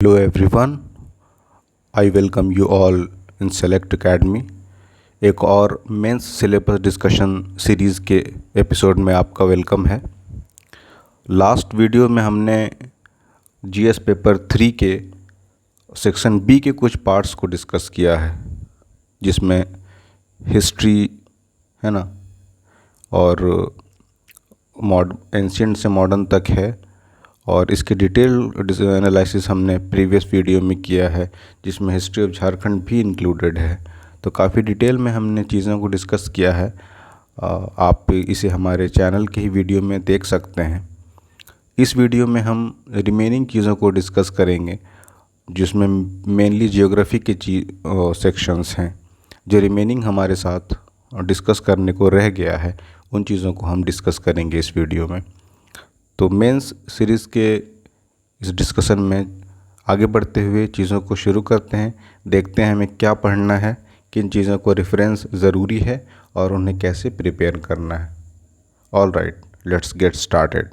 Hello everyone, I welcome you all in Select Academy। एक और mains syllabus discussion series के episode में आपका वेलकम है। लास्ट वीडियो में हमने जीएस पेपर 3 के सेक्शन बी के कुछ पार्ट्स को डिस्कस किया है, जिसमें हिस्ट्री है ना, और एंशिएंट से मॉडर्न तक है, और इसके डिटेल एनालिसिस हमने प्रीवियस वीडियो में किया है, जिसमें हिस्ट्री ऑफ झारखंड भी इंक्लूडेड है। तो काफ़ी डिटेल में हमने चीज़ों को डिस्कस किया है। आप इसे हमारे चैनल के ही वीडियो में देख सकते हैं। इस वीडियो में हम रिमेनिंग चीज़ों को डिस्कस करेंगे, जिसमें मेनली जियोग्राफी के सेक्शंस हैं। जो रिमेनिंग हमारे साथ डिस्कस करने को रह गया है, उन चीज़ों को हम डिस्कस करेंगे इस वीडियो में। तो मेंस सीरीज़ के इस डिस्कशन में आगे बढ़ते हुए चीज़ों को शुरू करते हैं। देखते हैं हमें क्या पढ़ना है, किन चीज़ों को रेफरेंस ज़रूरी है और उन्हें कैसे प्रिपेयर करना है। All right, let's get started.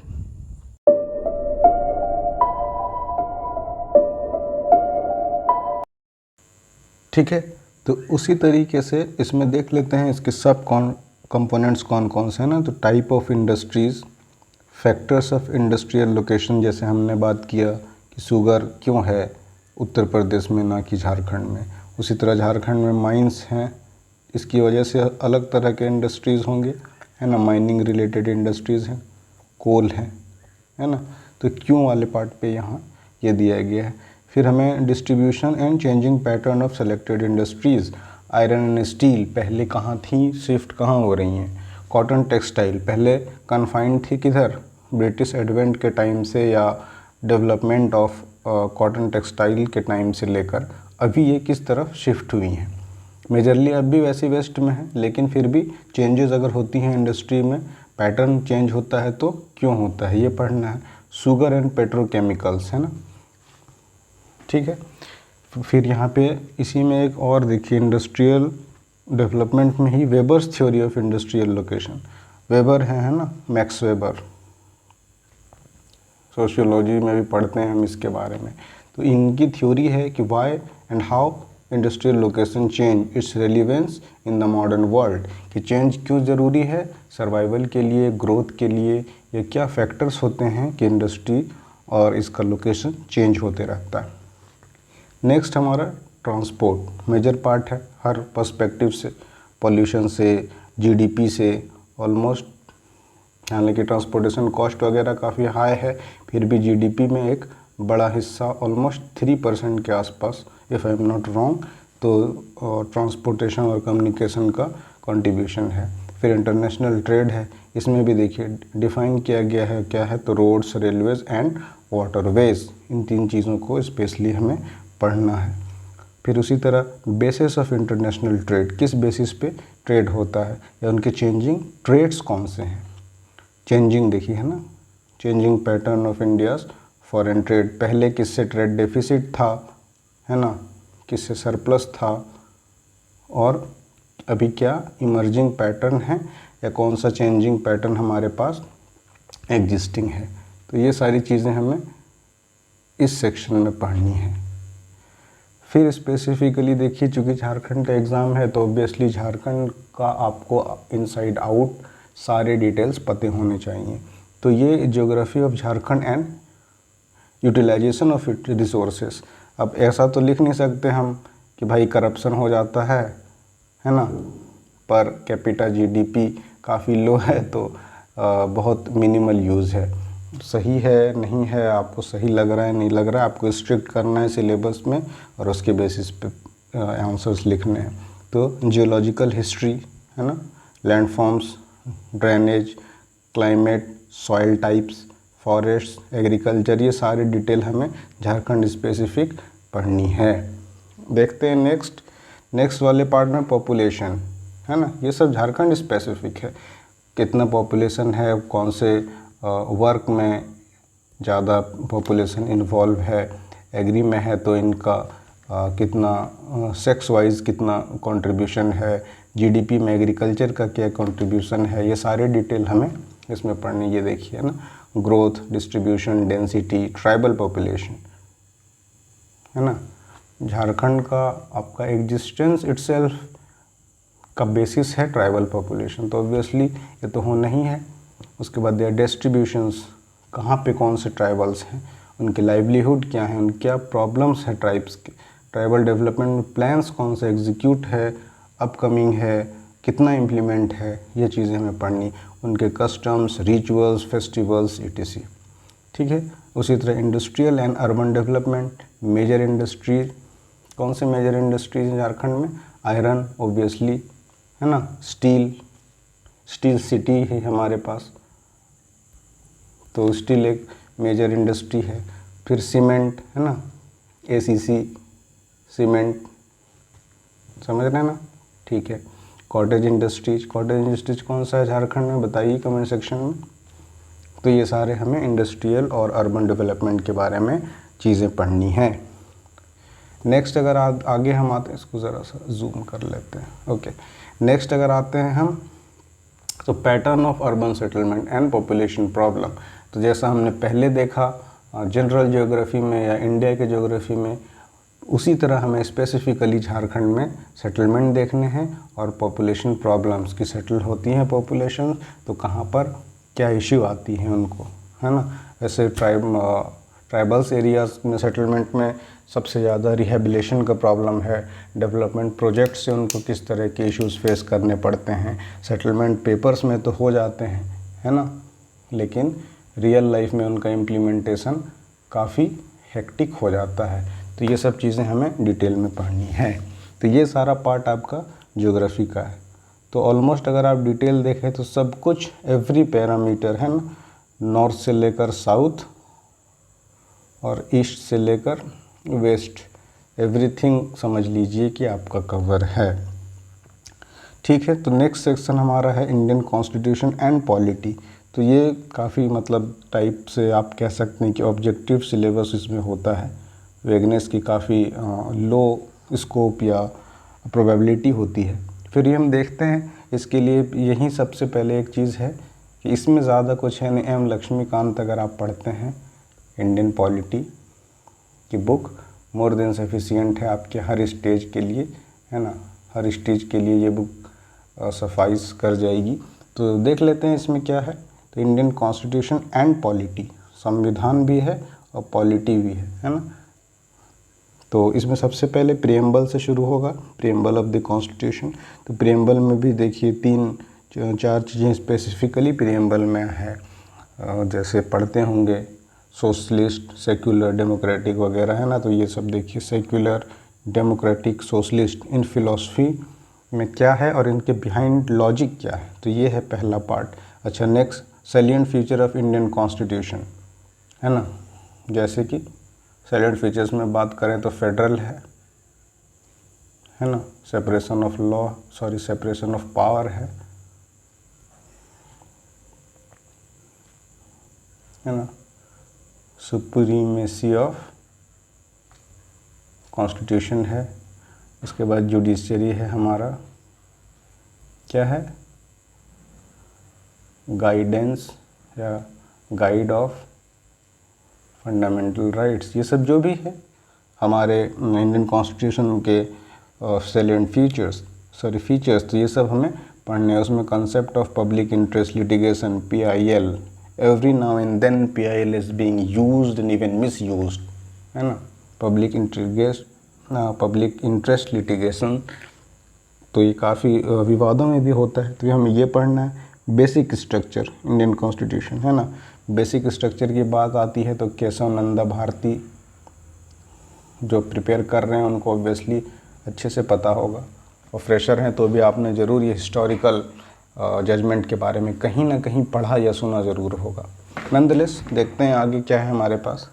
ठीक है, तो उसी तरीके से इसमें देख लेते हैं इसके सब कंपोनेंट्स कौन कौन से हैं ना। तो type of industries, factors of industrial location, जैसे हमने बात किया कि शुगर क्यों है उत्तर प्रदेश में ना कि झारखंड में, उसी तरह झारखंड में माइंस हैं, इसकी वजह से अलग तरह के इंडस्ट्रीज़ होंगे, है ना। माइनिंग रिलेटेड इंडस्ट्रीज़ हैं, कोल है ना। तो क्यों वाले पार्ट पे यहाँ ये दिया गया है। फिर हमें distribution and changing pattern of selected industries, iron and steel पहले कहाँ थी, शिफ्ट कहाँ हो रही हैं। कॉटन टेक्सटाइल पहले कन्फाइंड थी किधर, ब्रिटिश एडवेंट के टाइम से या डेवलपमेंट ऑफ कॉटन टेक्सटाइल के टाइम से लेकर अभी ये किस तरफ शिफ्ट हुई हैं। मेजरली अब भी वैसे वेस्ट में है, लेकिन फिर भी चेंजेस अगर होती हैं इंडस्ट्री में, पैटर्न चेंज होता है तो क्यों होता है ये पढ़ना है। शुगर एंड पेट्रोकेमिकल्स है ना, ठीक है। फिर यहाँ पे इसी में एक और देखिए, इंडस्ट्रियल डेवलपमेंट में ही Weber's theory of industrial location, Weber है ना, मैक्स वेबर, सोशियोलॉजी में भी पढ़ते हैं हम इसके बारे में। तो इनकी थ्योरी है कि why and how industrial location change its relevance in the modern world, कि चेंज क्यों ज़रूरी है सर्वाइवल के लिए, ग्रोथ के लिए, या क्या फैक्टर्स होते हैं कि इंडस्ट्री और इसका लोकेशन चेंज होते रहता है। नेक्स्ट हमारा ट्रांसपोर्ट मेजर पार्ट है हर पर्सपेक्टिव से, पॉल्यूशन से, जीडीपी से ऑलमोस्ट, हालांकि ट्रांसपोर्टेशन कॉस्ट वगैरह काफ़ी हाई है, फिर भी जीडीपी में एक बड़ा हिस्सा ऑलमोस्ट 3% के आसपास, if I am not wrong, तो ट्रांसपोर्टेशन और कम्युनिकेशन का कंट्रीब्यूशन है। फिर इंटरनेशनल ट्रेड है, इसमें भी देखिए डिफ़ाइन किया गया है क्या है, तो रोड्स, रेलवेज़ एंड वाटरवेज़, इन 3 चीज़ों को स्पेशली हमें पढ़ना है। फिर उसी तरह बेसिस ऑफ इंटरनेशनल ट्रेड, किस बेसिस पे ट्रेड होता है या उनके चेंजिंग ट्रेड्स कौन से हैं। चेंजिंग देखिए है ना, changing pattern of India's foreign trade, पहले किससे ट्रेड डेफिसिट था, है ना, किससे सरप्लस था, और अभी क्या इमर्जिंग पैटर्न है या कौन सा चेंजिंग पैटर्न हमारे पास एग्जिस्टिंग है। तो ये सारी चीज़ें हमें इस सेक्शन में पढ़नी है। फिर स्पेसिफिकली देखिए, चूँकि झारखंड का एग्ज़ाम है तो ऑब्वियसली झारखंड का आपको इनसाइड आउट सारे डिटेल्स पते होने चाहिए। तो ये geography of Jharkhand and utilization of it resources. अब ऐसा तो लिख नहीं सकते हम कि भाई करप्शन हो जाता है ना, पर कैपिटा जीडीपी काफ़ी लो है तो बहुत मिनिमल यूज़ है। सही है नहीं है, आपको सही लग रहा है नहीं लग रहा है, आपको स्ट्रिक्ट करना है सिलेबस में और उसके बेसिस पे आंसर्स लिखने हैं। तो जियोलॉजिकल हिस्ट्री है ना, landforms, drainage, climate, soil types, forest, agriculture, ये सारी डिटेल हमें झारखंड स्पेसिफिक पढ़नी है। देखते हैं नेक्स्ट वाले पार्ट में पॉपुलेशन है ना, ये सब झारखंड स्पेसिफिक है। कितना पॉपुलेशन है, कौन से वर्क में ज़्यादा पॉपुलेशन इन्वॉल्व है, एग्री में है तो इनका कितना सेक्स वाइज कितना कंट्रीब्यूशन है, जीडीपी में एग्रीकल्चर का क्या कंट्रीब्यूशन है, ये सारे डिटेल हमें इसमें पढ़नी। ये देखिए ना, growth, distribution, density, tribal population, है ना। झारखंड का आपका एग्जिस्टेंस इटसेल्फ का बेसिस है ट्राइबल पॉपुलेशन, तो ऑब्वियसली ये तो होना ही है। उसके बाद देयर डिस्ट्रीब्यूशंस, कहाँ पे कौन से ट्राइबल्स हैं, उनके लाइवलीहुड क्या है, उनके क्या प्रॉब्लम्स है ट्राइब्स के, ट्राइबल डेवलपमेंट प्लान्स कौन से एग्जीक्यूट है, अपकमिंग है, कितना इम्प्लीमेंट है, ये चीज़ें हमें पढ़नी, उनके कस्टम्स, रिचुअल्स, फेस्टिवल्स etc। ठीक है। उसी तरह industrial and urban development, major industry, कौन से मेजर इंडस्ट्रीज हैं झारखंड में, आयरन ऑब्वियसली, है ना, स्टील सिटी है हमारे पास, तो स्टील एक मेजर इंडस्ट्री है। फिर सीमेंट, है ना, ACC सीमेंट, समझ रहे हैं ना, ठीक है। कॉटेज इंडस्ट्रीज कौन सा है झारखंड में, बताइए कमेंट सेक्शन में। तो ये सारे हमें इंडस्ट्रियल और अर्बन डेवलपमेंट के बारे में चीज़ें पढ़नी है। नेक्स्ट अगर आगे हम आते हैं, इसको ज़रा सा जूम कर लेते हैं, ओके। नेक्स्ट अगर आते हैं हम, तो pattern of urban settlement and population problem. तो जैसा हमने पहले देखा जनरल ज्योग्राफी में या इंडिया के ज्योग्राफी में, उसी तरह हमें स्पेसिफिकली झारखंड में सेटलमेंट देखने हैं और पॉपुलेशन प्रॉब्लम्स की सेटल होती हैं पॉपुलेशन, तो कहाँ पर क्या इश्यू आती है उनको, है ना। वैसे ट्राइबल्स एरियाज़ में सेटलमेंट में सबसे ज़्यादा रिहेबिलेशन का प्रॉब्लम है, डेवलपमेंट प्रोजेक्ट से उनको किस तरह के इश्यूज़ फेस करने पड़ते हैं। सेटलमेंट पेपर्स में तो हो जाते हैं, है ना, लेकिन रियल लाइफ में उनका इम्प्लीमेंटेशन काफ़ी हेक्टिक हो जाता है। तो ये सब चीज़ें हमें डिटेल में पढ़नी है। तो ये सारा पार्ट आपका ज्योग्राफी का है। तो ऑलमोस्ट अगर आप डिटेल देखें तो सब कुछ, एवरी पैरामीटर, है ना, नॉर्थ से लेकर साउथ और ईस्ट से लेकर वेस्ट, एवरीथिंग समझ लीजिए कि आपका कवर है। ठीक है। तो नेक्स्ट सेक्शन हमारा है इंडियन कॉन्स्टिट्यूशन एंड पॉलिटी। तो ये काफ़ी मतलब टाइप से आप कह सकते हैं कि ऑब्जेक्टिव सिलेबस इसमें होता है, वेगनेस की काफ़ी लो स्कोप या प्रोबेबिलिटी होती है। फिर ये हम देखते हैं, इसके लिए यही सबसे पहले एक चीज़ है कि इसमें ज़्यादा कुछ है नहीं। एम लक्ष्मीकांत अगर आप पढ़ते हैं इंडियन पॉलिटी की बुक, मोर देन सफिशिएंट है आपके हर स्टेज के लिए, है ना, हर स्टेज के लिए ये बुक सफाइस कर जाएगी। तो देख लेते हैं इसमें क्या है। तो इंडियन कॉन्स्टिट्यूशन एंड पॉलिटी, संविधान भी है और पॉलिटी भी है ना। तो इसमें सबसे पहले प्रियम्बल से शुरू होगा, प्रियम्बल ऑफ द कॉन्स्टिट्यूशन। तो प्रियम्बल में भी देखिए 3-4 चीज़ें स्पेसिफिकली प्रियम्बल में है, जैसे पढ़ते होंगे सोशलिस्ट, सेक्युलर, डेमोक्रेटिक वगैरह, है ना। तो ये सब देखिए, सेक्युलर, डेमोक्रेटिक, सोशलिस्ट, इन फिलॉसफी में क्या है और इनके बिहाइंड लॉजिक क्या है। तो ये है पहला पार्ट। अच्छा, next salient feature of Indian constitution, है ना। जैसे कि सैलिएंट फीचर्स में बात करें तो फेडरल है ना, separation of law, separation of power है ना, सुप्रीमेसी ऑफ कॉन्स्टिट्यूशन है। उसके बाद जुडिशरी है हमारा, क्या है, गाइडेंस या गाइड ऑफ फंडामेंटल राइट्स। ये सब जो भी है हमारे इंडियन कॉन्स्टिट्यूशन के सैलिएंट फीचर्स, तो ये सब हमें पढ़ने हैं। उसमें concept of public interest litigation, PIL, every now and then PIL is being used and even misused, है ना। पब्लिक इंटरेस्ट लिटिगेशन, तो ये काफ़ी विवादों में भी होता है। तो हमें ये पढ़ना है। बेसिक स्ट्रक्चर इंडियन कॉन्स्टिट्यूशन, है ना। बेसिक स्ट्रक्चर की बात आती है तो केशव नंदा भारती जो प्रिपेयर कर रहे हैं उनको ऑब्वियसली अच्छे से पता होगा, और फ्रेशर हैं तो भी आपने ज़रूर ये हिस्टोरिकल जजमेंट के बारे में कहीं ना कहीं पढ़ा या सुना ज़रूर होगा। नंदलेस देखते हैं आगे क्या है हमारे पास।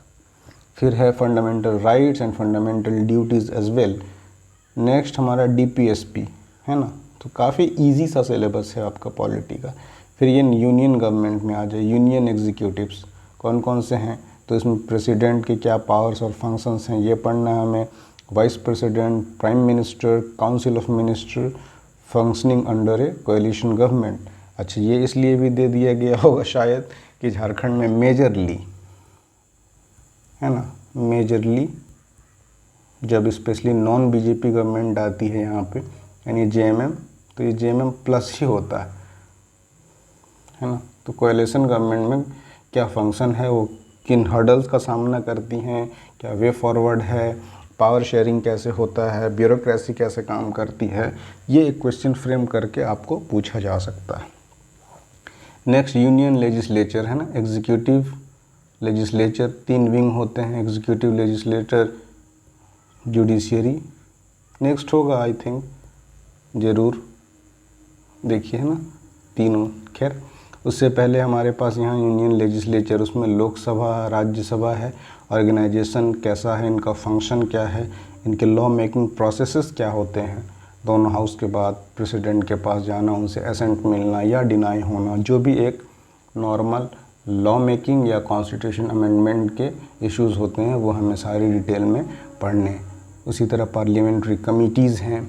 फिर है fundamental rights and fundamental duties as well. Next हमारा DPSP, है ना। तो काफ़ी इजी सा सिलेबस है आपका पॉलिटी का। फिर ये यूनियन गवर्नमेंट में आ जाए, यूनियन एग्जीक्यूटिव्स कौन कौन से हैं, तो इसमें प्रेसिडेंट के क्या पावर्स और फंक्शंस हैं ये पढ़ना है हमें। Vice president, prime minister, council of minister, functioning under A coalition government. अच्छा, ये इसलिए भी दे दिया गया होगा शायद कि झारखंड में मेजरली, है ना, मेजरली जब स्पेशली नॉन बीजेपी गवर्नमेंट आती है यहाँ पे, यानी जेएमएम, तो ये जेएमएम प्लस ही होता है ना। तो कोएलिशन गवर्नमेंट में क्या फंक्शन है, वो किन हर्डल्स का सामना करती हैं, क्या वे फॉरवर्ड है, पावर शेयरिंग कैसे होता है, ब्यूरोक्रेसी कैसे काम करती है, ये एक क्वेश्चन फ्रेम करके आपको पूछा जा सकता है। नेक्स्ट यूनियन लेजिस्लेचर है ना, एग्जीक्यूटिव लेजिस्लेचर, 3 विंग होते हैं, एग्जीक्यूटिव, लेजिस्लेटर, जुडिशियरी। नेक्स्ट होगा आई थिंक, ज़रूर देखिए है ना, तीनों। खैर उससे पहले हमारे पास यहाँ यूनियन लेजिस्लेचर, उसमें लोकसभा, राज्यसभा है, ऑर्गेनाइजेशन कैसा है, इनका फंक्शन क्या है, इनके लॉ मेकिंग प्रोसेसेस क्या होते हैं, दोनों हाउस के बाद प्रेसिडेंट के पास जाना, उनसे एसेंट मिलना या डिनाई होना, जो भी एक नॉर्मल लॉ मेकिंग या कॉन्स्टिट्यूशन अमेंडमेंट के इश्यूज़ होते हैं, वो हमें सारी डिटेल में पढ़ने। उसी तरह पार्लियामेंट्री कमिटीज़ हैं,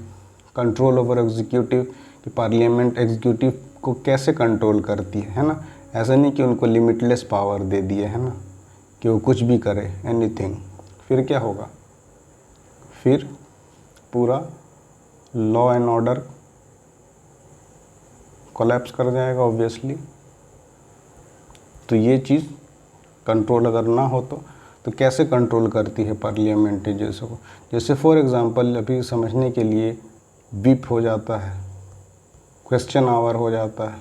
कंट्रोल ओवर एग्जीक्यूटिव, कि पार्लियामेंट एग्जीक्यूटिव को कैसे कंट्रोल करती है ना। ऐसा नहीं कि उनको लिमिटलेस पावर दे दिए है ना, कि वो कुछ भी करे, एनीथिंग। फिर क्या होगा, फिर पूरा लॉ एंड ऑर्डर कोलैप्स कर जाएगा ऑब्वियसली। तो ये चीज़ कंट्रोल अगर ना हो तो कैसे कंट्रोल करती है पार्लियामेंट्री जैसे को। जैसे फॉर एग्ज़ाम्पल अभी समझने के लिए व्हिप हो जाता है, क्वेश्चन आवर हो जाता है।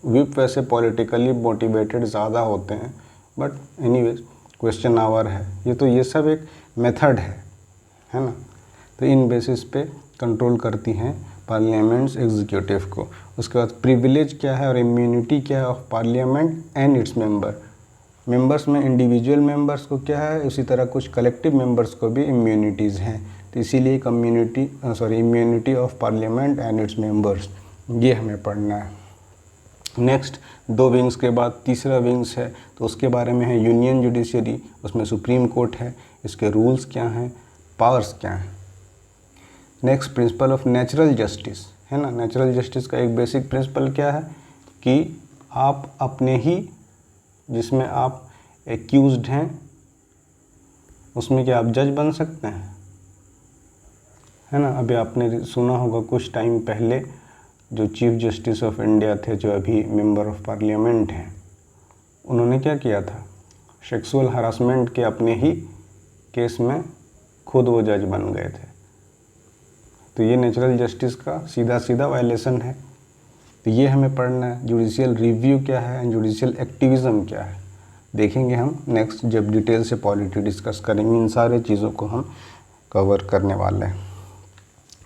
व्हिप वैसे पॉलिटिकली मोटिवेटेड ज़्यादा होते हैं, बट एनीवेज क्वेश्चन आवर है, ये सब एक मेथड है ना। तो इन बेसिस पे कंट्रोल करती हैं पार्लियामेंट्स एग्जीक्यूटिव को। उसके बाद प्रिविलेज क्या है और इम्यूनिटी क्या है of parliament and its members में इंडिविजुअल मेंबर्स को क्या है, उसी तरह कुछ कलेक्टिव मेंबर्स को भी इम्यूनिटीज़ हैं। तो इसीलिए immunity of parliament and its members, ये हमें पढ़ना है। नेक्स्ट 2 विंग्स के बाद तीसरा विंग्स है, तो उसके बारे में है यूनियन जुडिशरी, उसमें सुप्रीम कोर्ट है, इसके रूल्स क्या हैं, पावर्स क्या हैं। Next principle of natural justice है ना। नेचुरल जस्टिस का एक बेसिक प्रिंसिपल क्या है कि आप अपने ही, जिसमें आप एक्यूज्ड हैं, उसमें क्या आप जज बन सकते हैं, है ना। अभी आपने सुना होगा कुछ टाइम पहले जो चीफ जस्टिस ऑफ इंडिया थे, जो अभी मेंबर ऑफ पार्लियामेंट हैं, उन्होंने क्या किया था, सेक्सुअल हरासमेंट के अपने ही केस में खुद वो जज बन गए थे। तो ये नेचुरल जस्टिस का सीधा वायलेशन है। तो ये हमें पढ़ना है। जुडिशियल रिव्यू क्या है एंड जुडिशियल एक्टिविज़म क्या है, देखेंगे हम नेक्स्ट जब डिटेल से पॉलिटी डिस्कस करेंगे। इन सारे चीज़ों को हम कवर करने वाले हैं।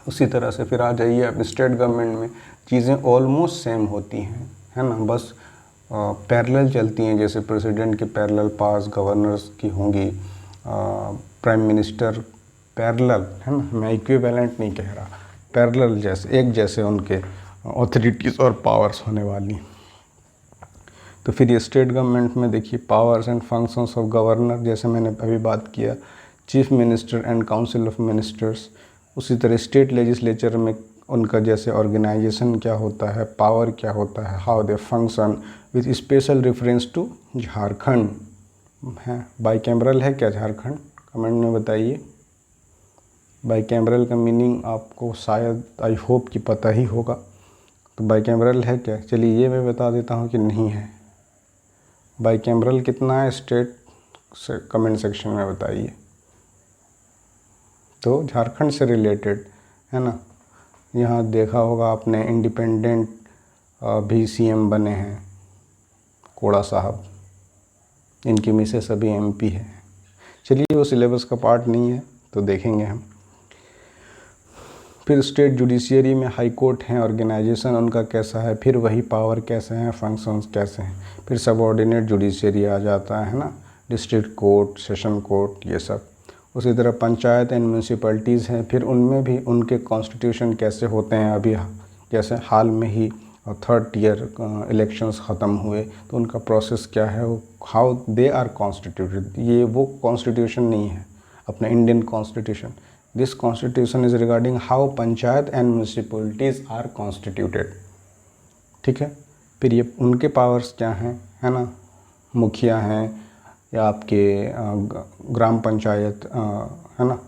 उसी तरह से फिर आ जाइए अब स्टेट गवर्नमेंट में, चीज़ें ऑलमोस्ट सेम होती हैं, है ना, बस पैरेलल चलती हैं। जैसे प्रेसिडेंट के पैरेलल पास गवर्नर्स की होंगी, प्राइम मिनिस्टर पैरेलल, है ना, मैं इक्विवेलेंट नहीं कह रहा, पैरेलल जैसे एक जैसे उनके ऑथोरिटीज़ और पावर्स होने वाली। तो फिर ये स्टेट गवर्नमेंट में देखिए powers and functions of governor, जैसे मैंने अभी बात किया, chief minister and council of ministers. उसी तरह स्टेट लेजिस्लेचर में उनका जैसे ऑर्गेनाइजेशन क्या होता है, पावर क्या होता है, how they function, with special reference to Jharkhand है। बाईकैमरल है क्या झारखंड, कमेंट में बताइए। बाईकैमरल का मीनिंग आपको शायद आई होप कि पता ही होगा। तो बाईकैमरल है क्या, चलिए ये मैं बता देता हूँ कि नहीं है। बाईकैमरल कितना है स्टेट से कमेंट सेक्शन में बताइए। तो झारखंड से रिलेटेड है ना। यहाँ देखा होगा आपने इंडिपेंडेंट भी सीएम बने हैं, कोड़ा साहब, इनकी मिसेस अभी एमपी है। चलिए वो सिलेबस का पार्ट नहीं है, तो देखेंगे हम। फिर स्टेट जुडिशियरी में हाई कोर्ट हैं, ऑर्गेनाइजेशन उनका कैसा है, फिर वही पावर कैसे हैं, फंक्शंस कैसे हैं। फिर सबऑर्डिनेट जुडिशियरी आ जाता है ना, डिस्ट्रिक्ट कोर्ट, सेशन कोर्ट, ये सब। उसी तरह पंचायत एंड म्यूनसिपैलिटीज़ हैं, फिर उनमें भी उनके कॉन्स्टिट्यूशन कैसे होते हैं। अभी जैसे हाल में ही 3rd ईयर इलेक्शंस ख़त्म हुए, तो उनका प्रोसेस क्या है, वो हाउ दे आर कॉन्स्टिट्यूटेड। ये वो कॉन्स्टिट्यूशन नहीं है अपना Indian constitution. This constitution is regarding how panchayat and municipalities are constituted, ठीक है। फिर ये उनके पावर्स क्या हैं, है ना, मुखिया हैं या आपके ग्राम पंचायत है ना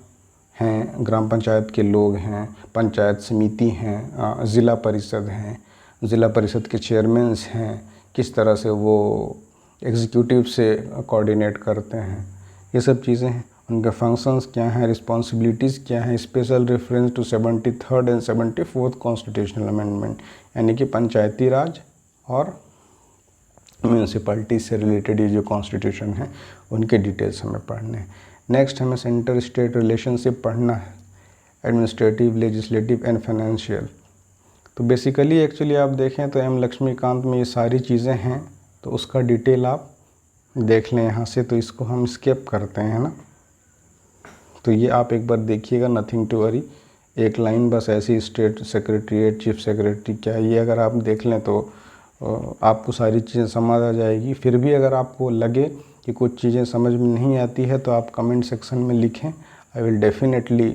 हैं, ग्राम पंचायत के लोग हैं, पंचायत समिति हैं, ज़िला परिषद हैं, ज़िला परिषद के चेयरमैन्स हैं, किस तरह से वो एग्जीक्यूटिव से कोऑर्डिनेट करते हैं, ये सब चीज़ें हैं। उनके फंक्शंस क्या हैं, रिस्पॉन्सिबिलिटीज़ क्या हैं, special reference to 73rd and 74th constitutional amendment, यानी कि पंचायती राज और म्यूनसिपैलिटी से रिलेटेड ये जो कॉन्स्टिट्यूशन है उनके डिटेल्स हमें पढ़ने हैं। नेक्स्ट हमें सेंटर स्टेट रिलेशनशिप पढ़ना है, एडमिनिस्ट्रेटिव, लेजिस्लेटिव एंड फाइनेंशियल। तो बेसिकली एक्चुअली आप देखें तो एम लक्ष्मीकांत में ये सारी चीज़ें हैं, तो उसका डिटेल आप देख लें यहाँ से। तो इसको हम स्किप करते हैं ना, तो ये आप एक बार देखिएगा, नथिंग टू वरी, एक लाइन बस ऐसी, स्टेट सेक्रेटरीट, चीफ सेक्रेटरी क्या, ये अगर आप देख लें तो आपको सारी चीज़ें समझ आ जाएगी। फिर भी अगर आपको लगे कि कुछ चीज़ें समझ में नहीं आती है तो आप कमेंट सेक्शन में लिखें, I will definitely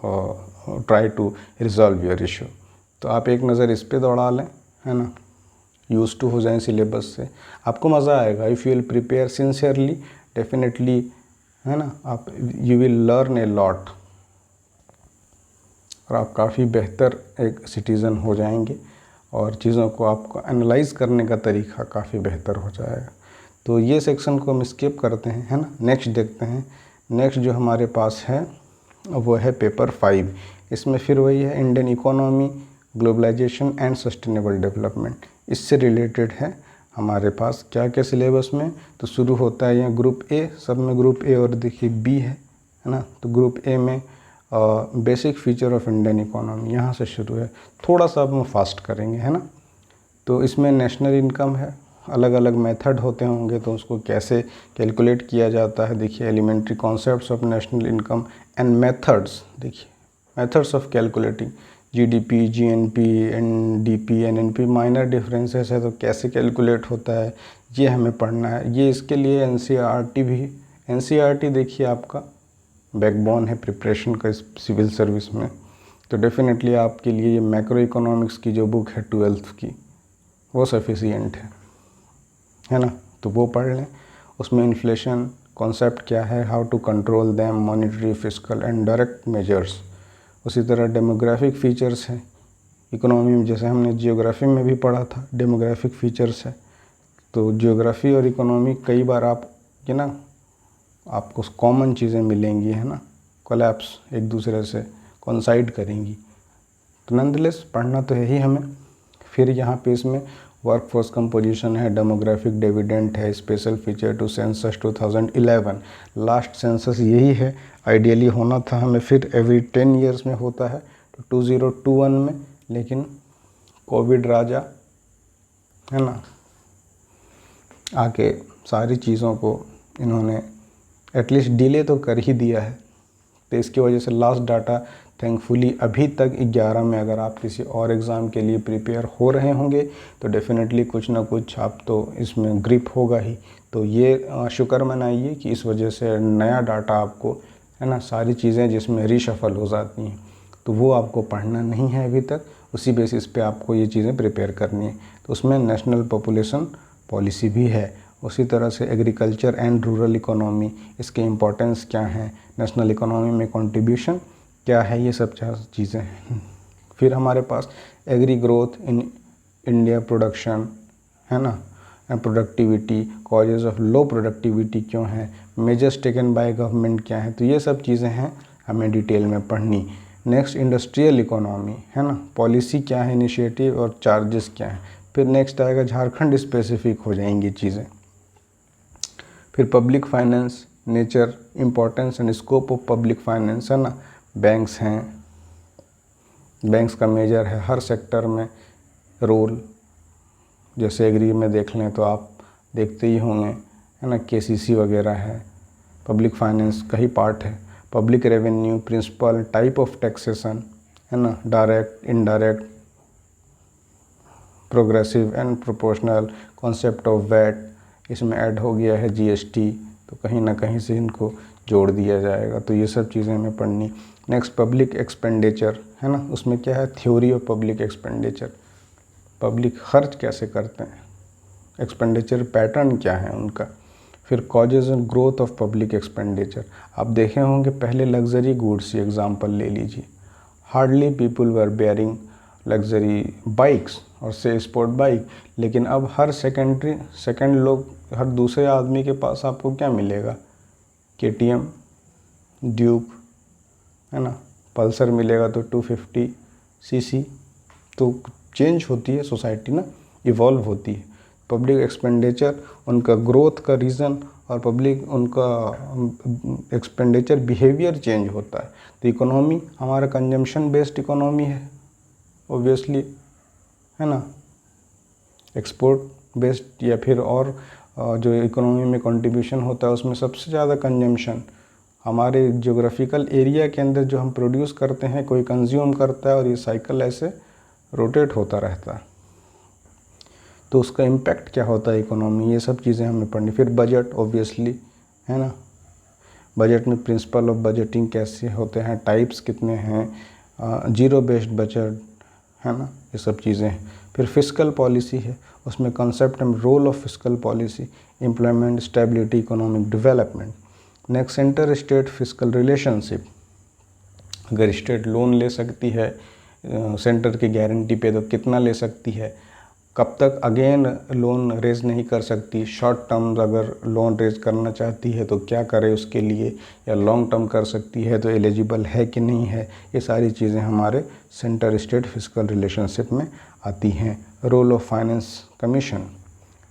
try to resolve your issue. तो आप एक नज़र इस पे दौड़ा लें, है ना, यूज़ टू हो जाएं सिलेबस से, आपको मज़ा आएगा। If you will prepare sincerely, definitely, है ना, आप you will learn a lot और आप काफ़ी बेहतर एक सिटीज़न हो जाएंगे और चीज़ों को आपको एनालाइज करने का तरीका काफ़ी बेहतर हो जाएगा। तो ये सेक्शन को हम स्किप करते हैं, है ना। नेक्स्ट देखते हैं। नेक्स्ट जो हमारे पास है वो है पेपर 5। इसमें फिर वही है, Indian economy, globalization and sustainable development. इससे रिलेटेड है हमारे पास क्या क्या सिलेबस में। तो शुरू होता है यहाँ ग्रुप ए, सब में ग्रुप ए और देखिए बी है ना। तो ग्रुप ए में basic feature of Indian economy, यहाँ से शुरू है। थोड़ा सा हम फास्ट करेंगे, है ना। तो इसमें नेशनल इनकम है, अलग अलग मेथड होते होंगे तो उसको कैसे कैलकुलेट किया जाता है। देखिए elementary concepts of national income and methods, देखिए methods of calculating GDP, GNP, NDP, NNP, minor differences है तो कैसे कैलकुलेट होता है ये हमें पढ़ना है। ये इसके लिए एनसीईआरटी भी, एनसीईआरटी देखिए आपका बैकबोन है प्रिपरेशन का इस सिविल सर्विस में। तो डेफिनेटली आपके लिए ये मैक्रो इकोनॉमिक्स की जो बुक है 12th की वो सफिशिएंट है ना। तो वो पढ़ लें। उसमें इन्फ्लेशन कॉन्सेप्ट क्या है, how to control them, monetary, fiscal and direct measures. उसी तरह डेमोग्राफिक फीचर्स हैं इकोनॉमी में, जैसे हमने जियोग्राफी में भी पढ़ा था, डेमोग्राफिक फीचर्स है। तो जियोग्राफी और इकोनॉमी कई बार आप ये ना आपको कॉमन चीज़ें मिलेंगी, है ना, कोलैप्स एक दूसरे से कोइंसाइड करेंगी। तो नंदलेस पढ़ना तो है ही हमें। फिर यहाँ पे इसमें वर्कफोर्स कंपोजिशन है, डेमोग्राफिक डिविडेंड है, special feature to census 2011, last census यही है, आइडियली होना था हमें फिर एवरी 10 ईयर्स में होता है तो 2021 में, लेकिन कोविड राजा है ना आके सारी चीज़ों को इन्होंने एटलीस्ट डिले तो कर ही दिया है। तो इसकी वजह से लास्ट डाटा थैंकफुली अभी तक 11 में, अगर आप किसी और एग्ज़ाम के लिए प्रिपेयर हो रहे होंगे तो डेफिनेटली कुछ ना कुछ आप तो इसमें ग्रिप होगा ही। तो ये शुक्र मनाइए कि इस वजह से नया डाटा आपको, है ना, सारी चीज़ें जिसमें रीशफल हो जाती हैं तो वो आपको पढ़ना नहीं है अभी तक, उसी बेसिस पे आपको ये चीज़ें प्रिपेयर करनी है। तो उसमें नेशनल पॉपुलेशन पॉलिसी भी है। उसी तरह से एग्रीकल्चर एंड रूरल इकोनॉमी, इसके इम्पोर्टेंस क्या है, नेशनल इकोनॉमी में कंट्रीब्यूशन क्या है, ये सब चीज़ें हैं। फिर हमारे पास agri growth in India production, है ना, and productivity, causes of low productivity क्यों है, मेजर्स टेकन बाय गवर्नमेंट क्या है। तो ये सब चीज़ें हैं हमें डिटेल में पढ़नी। नेक्स्ट इंडस्ट्रियल इकोनॉमी, है ना, पॉलिसी क्या है, इनिशिएटिव और चार्जेस क्या है। फिर नेक्स्ट आएगा झारखंड स्पेसिफिक हो जाएंगी चीज़ें। फिर public finance, nature, importance and scope of public finance, है ना, बैंक्स हैं, बैंक्स का मेजर है हर सेक्टर में रोल। जैसे एग्री में देख लें तो आप देखते ही होंगे, है ना, केसीसी वगैरह है, पब्लिक फाइनेंस का ही पार्ट है। Public revenue, principal, type of taxation, है ना, direct, indirect, progressive and proportional, concept of VAT, इसमें ऐड हो गया है जीएसटी, तो कहीं ना कहीं से इनको जोड़ दिया जाएगा। तो ये सब चीज़ें हमें पढ़नी। नेक्स्ट पब्लिक एक्सपेंडिचर, है ना, उसमें क्या है, theory of public expenditure, public खर्च कैसे करते हैं, एक्सपेंडिचर पैटर्न क्या है उनका। फिर causes and growth of public expenditure. आप देखे होंगे पहले लग्जरी गुड्स एग्जांपल ले लीजिए, hardly people were bearing luxury bikes और से स्पोर्ट बाइक, लेकिन अब हर सेकंड लोग, हर दूसरे आदमी के पास आपको क्या मिलेगा, KTM, ड्यूक, है ना, पल्सर मिलेगा तो 250 cc। तो चेंज होती है सोसाइटी ना, इवॉल्व होती है। पब्लिक एक्सपेंडिचर उनका ग्रोथ का रीज़न और पब्लिक उनका एक्सपेंडिचर बिहेवियर चेंज होता है। तो इकोनॉमी हमारा कंजम्पशन बेस्ड इकोनॉमी है ऑब्वियसली, है ना, एक्सपोर्ट बेस्ड या फिर और जो इकोनॉमी में कंट्रीब्यूशन होता है उसमें सबसे ज़्यादा कंजम्पशन हमारे ज्योग्राफिकल एरिया के अंदर जो हम प्रोड्यूस करते हैं, कोई कंज्यूम करता है और ये साइकिल ऐसे रोटेट होता रहता है। तो उसका इम्पैक्ट क्या होता है इकोनॉमी, ये सब चीज़ें हमें पढ़नी। फिर बजट ऑब्वियसली, है ना, बजट में प्रिंसिपल ऑफ बजटिंग कैसे होते हैं, टाइप्स कितने हैं, जीरो बेस्ड बजट, है ना, ये सब चीज़ें हैं। फिर फिस्कल पॉलिसी है, उसमें concept and role of fiscal policy, employment, stability, economic development. Next, centre state fiscal relationship, अगर स्टेट लोन ले सकती है सेंटर की गारंटी पे तो कितना ले सकती है, कब तक अगेन लोन रेज नहीं कर सकती, शॉर्ट टर्म अगर लोन रेज करना चाहती है तो क्या करे उसके लिए, या लॉन्ग टर्म कर सकती है तो एलिजिबल है कि नहीं है, ये सारी चीज़ें हमारे सेंटर स्टेट फिस्कल रिलेशनशिप में आती हैं। रोल ऑफ फाइनेंस कमीशन,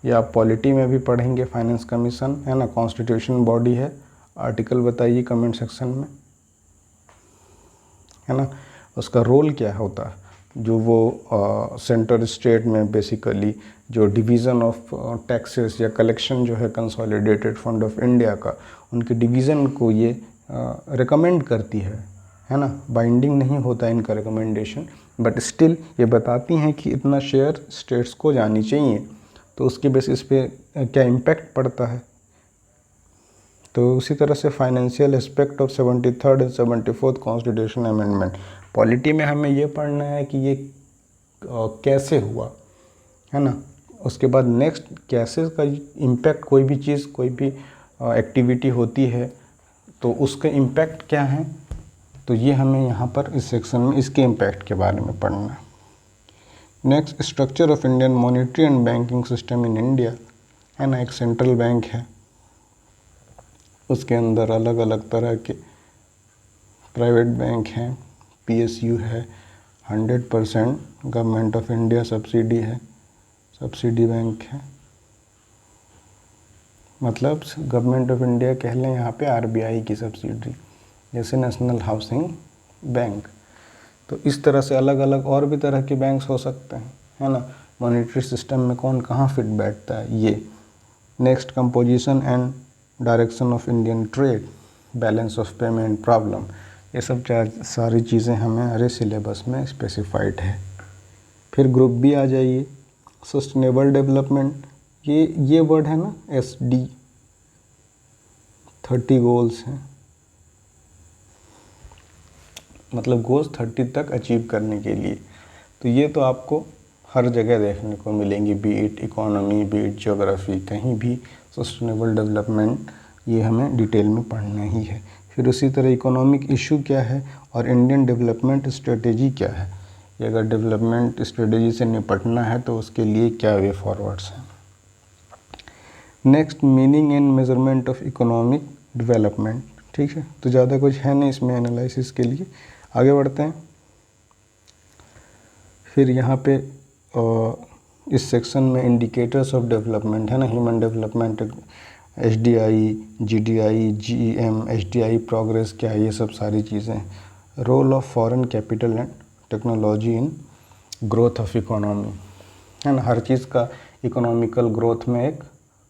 ये आप पॉलिटी में भी पढ़ेंगे, फाइनेंस कमीशन, है ना, कॉन्स्टिट्यूशन बॉडी है। आर्टिकल बताइए कमेंट सेक्शन में, है ना, उसका रोल क्या होता है, जो वो सेंटर स्टेट में बेसिकली जो डिवीज़न ऑफ टैक्सेस या कलेक्शन जो है कंसोलिडेटेड फंड ऑफ इंडिया का, उनके डिवीज़न को ये रिकमेंड करती है ना, बाइंडिंग नहीं होता है इनका रिकमेंडेशन, बट स्टिल ये बताती हैं कि इतना शेयर स्टेट्स को जानी चाहिए, तो उसके बेसिस पे क्या इम्पैक्ट पड़ता है। तो उसी तरह से financial aspect of 73rd and 74th constitution amendment, polity में हमें ये पढ़ना है कि ये कैसे हुआ, है ना। उसके बाद नेक्स्ट, कैसे का इम्पैक्ट, कोई भी चीज़, कोई भी एक्टिविटी होती है तो उसके इम्पैक्ट क्या है, तो ये हमें यहाँ पर इस सेक्शन में इसके इम्पैक्ट के बारे में पढ़ना है। Next, structure of Indian monetary and banking system in India, है ना, एक सेंट्रल बैंक है, उसके अंदर अलग अलग तरह के प्राइवेट बैंक हैं, PSU है, 100% गवर्नमेंट ऑफ इंडिया सब्सिडी है, सब्सिडी बैंक है, मतलब गवर्नमेंट ऑफ इंडिया कह लें यहाँ पे RBI की सब्सिडी, जैसे नेशनल हाउसिंग बैंक। तो इस तरह से अलग अलग और भी तरह के बैंक्स हो सकते हैं, है ना। मॉनेटरी सिस्टम में कौन कहाँ फिट बैठता है ये। Next, composition and direction of Indian trade, balance of payment problem, ये सब सारी चीज़ें हमारे सिलेबस में स्पेसिफाइड है। फिर ग्रुप बी आ जाइए, सस्टेनेबल डेवलपमेंट, ये वर्ड है ना, SD, 30 गोल्स हैं, मतलब गोल्स 30 तक अचीव करने के लिए। तो ये तो आपको हर जगह देखने को मिलेंगी, B it economy, B it geography, कहीं भी सस्टेनेबल डेवलपमेंट ये हमें डिटेल में पढ़ना ही है। फिर उसी तरह इकोनॉमिक इशू क्या है और इंडियन डेवलपमेंट स्ट्रेटेजी क्या है, ये अगर डेवलपमेंट स्ट्रेटेजी से निपटना है तो उसके लिए क्या वे फॉरवर्ड्स हैं। Next, meaning and measurement of economic development, ठीक है, तो ज़्यादा कुछ है नहीं इसमें एनालिसिस के लिए, आगे बढ़ते हैं। फिर यहाँ पे इस सेक्शन में इंडिकेटर्स ऑफ डेवलपमेंट, है ना, human development, HDI, GDI, GEM, HDI progress क्या है, ये सब सारी चीज़ें। Role of foreign capital and technology in growth of economy, है ना, हर चीज़ का इकोनॉमिकल ग्रोथ में एक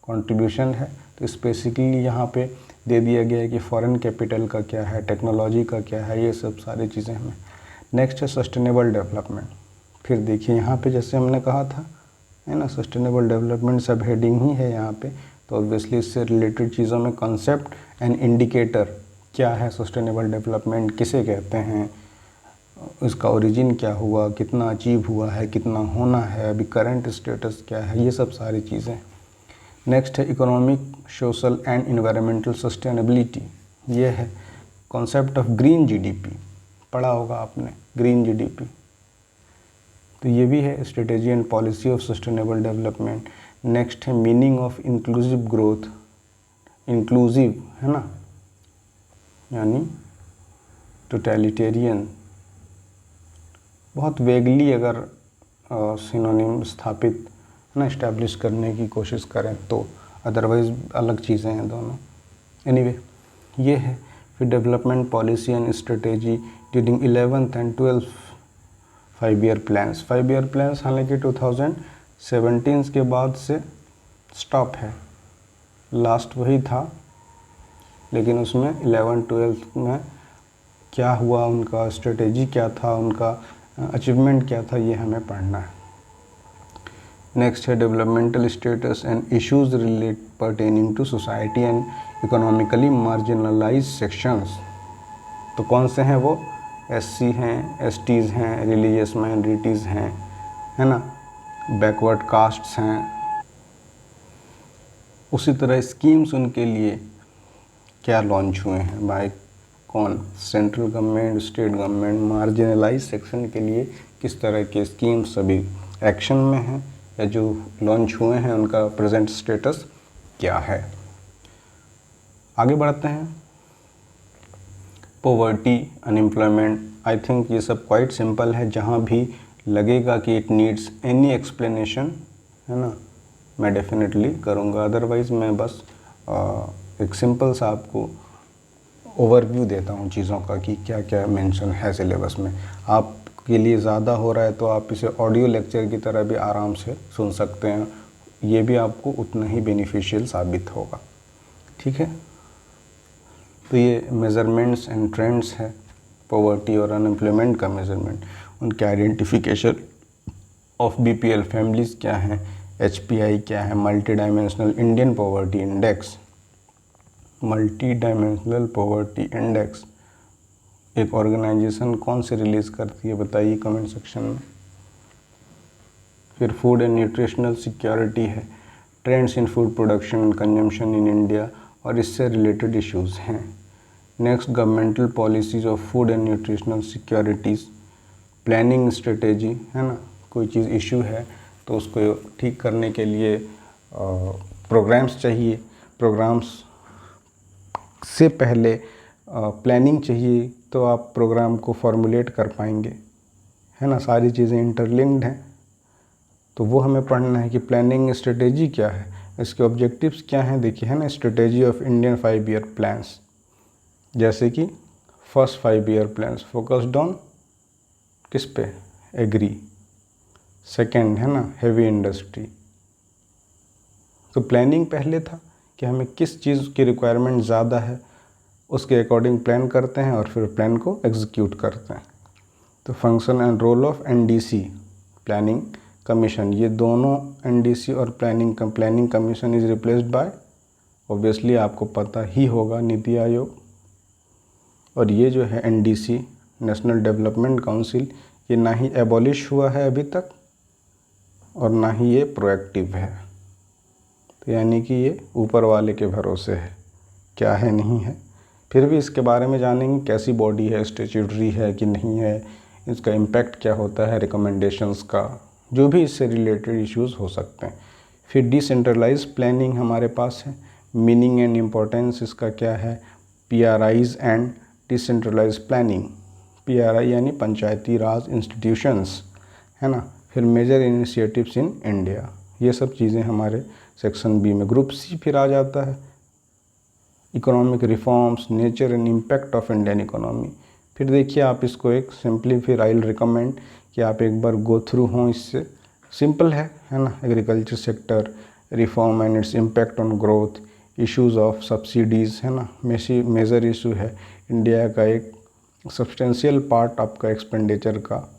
कंट्रीब्यूशन है। तो स्पेसिफिकली यहाँ पे दे दिया गया है कि फॉरेन कैपिटल का क्या है, टेक्नोलॉजी का क्या है, ये सब सारी चीज़ें हमें। नेक्स्ट है सस्टेनेबल डेवलपमेंट। फिर देखिए यहाँ पे जैसे हमने कहा था, है ना, सस्टेनेबल डेवलपमेंट सब हेडिंग ही है यहाँ पे, तो ऑब्वियसली इससे रिलेटेड चीज़ों में कॉन्सेप्ट एंड इंडिकेटर क्या है, सस्टेनेबल डेवलपमेंट किसे कहते हैं, इसका ओरिजिन क्या हुआ, कितना अचीव हुआ है, कितना होना है, अभी करंट स्टेटस क्या है, ये सब सारी चीज़ें। नेक्स्ट है economic, social and environmental sustainability. ये है कॉन्सेप्ट ऑफ ग्रीन जीडीपी, पढ़ा होगा आपने ग्रीन जीडीपी। तो ये भी है strategy and policy of sustainable development. Next है meaning of inclusive growth, inclusive है ना, यानी टोटलिटेरियन। बहुत वेगली अगर सिनोनिम स्थापित ना इस्टेब्लिश करने की कोशिश करें तो, अदरवाइज अलग चीज़ें हैं दोनों। एनीवे ये है। फिर development policy and strategy during 11th and 12th 5 year plans. 5 year plans हालांकि 2017 के बाद से स्टॉप है, लास्ट वही था, लेकिन उसमें 11th-12th में क्या हुआ, उनका स्ट्रेटेजी क्या था, उनका अचीवमेंट क्या था, ये हमें पढ़ना है। नेक्स्ट है developmental status and issues relate pertaining to society and economically marginalize sections. तो कौन से हैं वो? एससी हैं, एसटीज़ हैं, रिलीजियस माइनॉरिटीज़ हैं, है ना, बैकवर्ड कास्ट्स हैं। उसी तरह स्कीम्स उनके लिए क्या लॉन्च हुए हैं, बाय कौन? Central government, state government. Marginalize section के लिए किस तरह के स्कीम्स अभी एक्शन में हैं या जो लॉन्च हुए हैं, उनका प्रेजेंट स्टेटस क्या है। आगे बढ़ते हैं। पॉवर्टी, अनएम्प्लॉयमेंट, आई थिंक ये सब क्वाइट सिंपल है। जहाँ भी लगेगा कि इट नीड्स एनी एक्सप्लेनेशन, है ना, मैं डेफिनेटली करूँगा। अदरवाइज़ मैं बस एक सिंपल सा आपको ओवरव्यू देता हूँ चीज़ों का कि क्या क्या मेंशन है सिलेबस में। आपके लिए ज़्यादा हो रहा है तो आप इसे ऑडियो लेक्चर की तरह भी आराम से सुन सकते हैं, ये भी आपको उतना ही बेनिफिशियल साबित होगा। ठीक है, तो ये मेज़रमेंट्स एंड ट्रेंड्स है, पॉवर्टी और अनएम्प्लॉयमेंट का मेज़रमेंट, उनके आइडेंटिफिकेशन ऑफ बीपीएल फैमिलीज़ क्या हैं, एचपीआई क्या है, multi dimensional Indian poverty index. Multi dimensional poverty index एक ऑर्गेनाइजेशन कौन से रिलीज़ करती है, बताइए कमेंट सेक्शन में। फिर फूड एंड न्यूट्रिशनल सिक्योरिटी है, trends in food production and consumption in India, और इससे रिलेटेड इश्यूज़ हैं। Next governmental policies of food and nutritional securities, planning strategy, है ना, कोई चीज़ इशू है तो उसको ठीक करने के लिए प्रोग्राम्स चाहिए, प्रोग्राम्स से पहले प्लानिंग चाहिए तो आप प्रोग्राम को फॉर्मुलेट कर पाएंगे, है ना, सारी चीज़ें इंटरलिंक्ड हैं। तो वो हमें पढ़ना है कि प्लानिंग स्ट्रेटेजी क्या है, इसके ऑब्जेक्टिव्स क्या हैं। देखिए, है ना, strategy of Indian 5 year plans, जैसे कि first 5 year plans focused on किस पे? एग्री। सेकंड है ना, हेवी इंडस्ट्री। तो प्लानिंग पहले था कि हमें किस चीज़ की रिक्वायरमेंट ज़्यादा है, उसके अकॉर्डिंग प्लान करते हैं और फिर प्लान को एग्जीक्यूट करते हैं। तो function and role of NDC, planning commission, ये दोनों एनडीसी और planning commission is replaced by, obviously आपको पता ही होगा, नीति आयोग। और ये जो है एनडीसी, नेशनल डेवलपमेंट काउंसिल, ये ना ही एबॉलिश हुआ है अभी तक और ना ही ये प्रोएक्टिव है। तो यानी कि ये ऊपर वाले के भरोसे है, क्या है नहीं है। फिर भी इसके बारे में जानेंगे, कैसी बॉडी है, स्टैट्यूटरी है कि नहीं है, इसका इम्पैक्ट क्या होता है, रिकमेंडेशंस का, जो भी इससे रिलेटेड इश्यूज़ हो सकते हैं। फिर डिसेंट्रलाइज प्लानिंग हमारे पास है, मीनिंग एंड इम्पोर्टेंस इसका क्या है, PRIs and decentralize planning, PRI यानी पंचायती राज इंस्टीट्यूशंस, है ना। फिर मेजर इनिशिएटिव्स इन इंडिया, ये सब चीज़ें हमारे सेक्शन बी में। ग्रुप सी फिर आ जाता है economic reforms, nature and impact of Indian economy. फिर देखिए आप इसको एक सिंपली, फिर आई विल रिकमेंड कि आप एक बार गो थ्रू हों, इससे सिंपल है ना। Agriculture sector reform and its impact on growth, issues of subsidies, है ना, मेजर इशू है। इंडिया का एक सब्सटेंशियल पार्ट आपका एक्सपेंडिचर का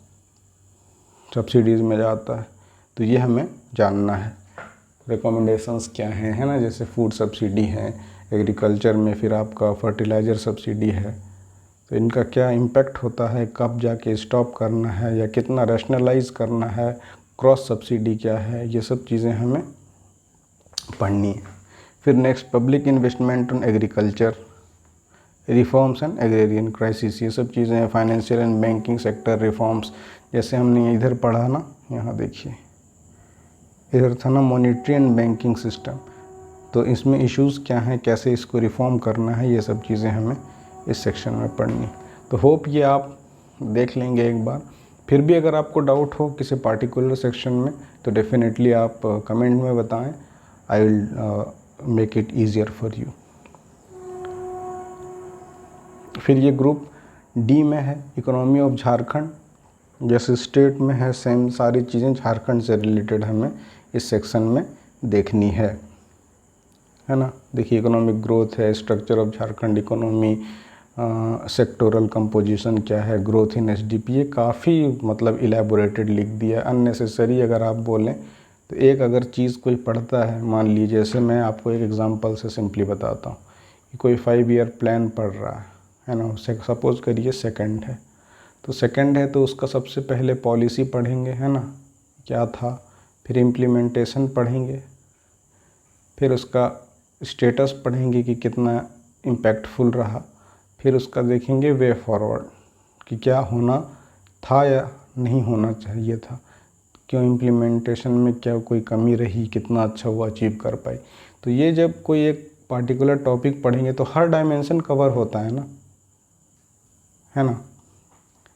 सब्सिडीज़ में जाता है, तो ये हमें जानना है। रिकमेंडेशंस क्या हैं, है ना, जैसे फूड सब्सिडी है, एग्रीकल्चर में फिर आपका फर्टिलाइज़र सब्सिडी है, तो इनका क्या इम्पैक्ट होता है, कब जाके स्टॉप करना है या कितना रैशनलाइज करना है, क्रॉस सब्सिडी क्या है, ये सब चीज़ें हमें पढ़नी है। फिर next public investment on agriculture, reforms and agrarian crisis, ये सब चीज़ें हैं। Financial and banking sector reforms, जैसे हमने इधर पढ़ा ना, यहाँ देखिए इधर था ना मॉनिटरी एंड बैंकिंग सिस्टम, तो इसमें इश्यूज़ क्या हैं, कैसे इसको रिफॉर्म करना है, ये सब चीज़ें हमें इस सेक्शन में पढ़नी। तो होप ये आप देख लेंगे एक बार। फिर भी अगर आपको डाउट हो किसी पार्टिकुलर सेक्शन में तो डेफिनेटली आप कमेंट में बताएं, I will make it easier for you. फिर ये ग्रुप डी में है इकोनॉमी ऑफ झारखंड, जैसे स्टेट में है सेम सारी चीज़ें झारखंड से रिलेटेड हमें इस सेक्शन में देखनी है ना। देखिए इकोनॉमिक ग्रोथ है, structure of Jharkhand economy, sectoral composition क्या है, ग्रोथ इन एसडीपी, ये काफ़ी मतलब इलेबोरेटेड लिख दिया। अननेसेसरी अगर आप बोलें तो एक अगर चीज़ कोई पढ़ता है, मान लीजिए जैसे मैं आपको एक एग्जांपल से सिंपली बताता हूँ कि कोई 5 ईयर प्लान पढ़ रहा है ना, सपोज़ करिए सेकंड है, तो सेकंड है तो उसका सबसे पहले पॉलिसी पढ़ेंगे, है ना, क्या था, फिर इम्प्लीमेंटेशन पढ़ेंगे, फिर उसका स्टेटस पढ़ेंगे कि कितना इम्पैक्टफुल रहा, फिर उसका देखेंगे वे फॉरवर्ड कि क्या होना था या नहीं होना चाहिए था, क्यों इम्प्लीमेंटेशन में क्या कोई कमी रही, कितना अच्छा वो अचीव कर पाई। तो ये जब कोई एक पार्टिकुलर टॉपिक पढ़ेंगे तो हर डायमेंशन कवर होता है ना,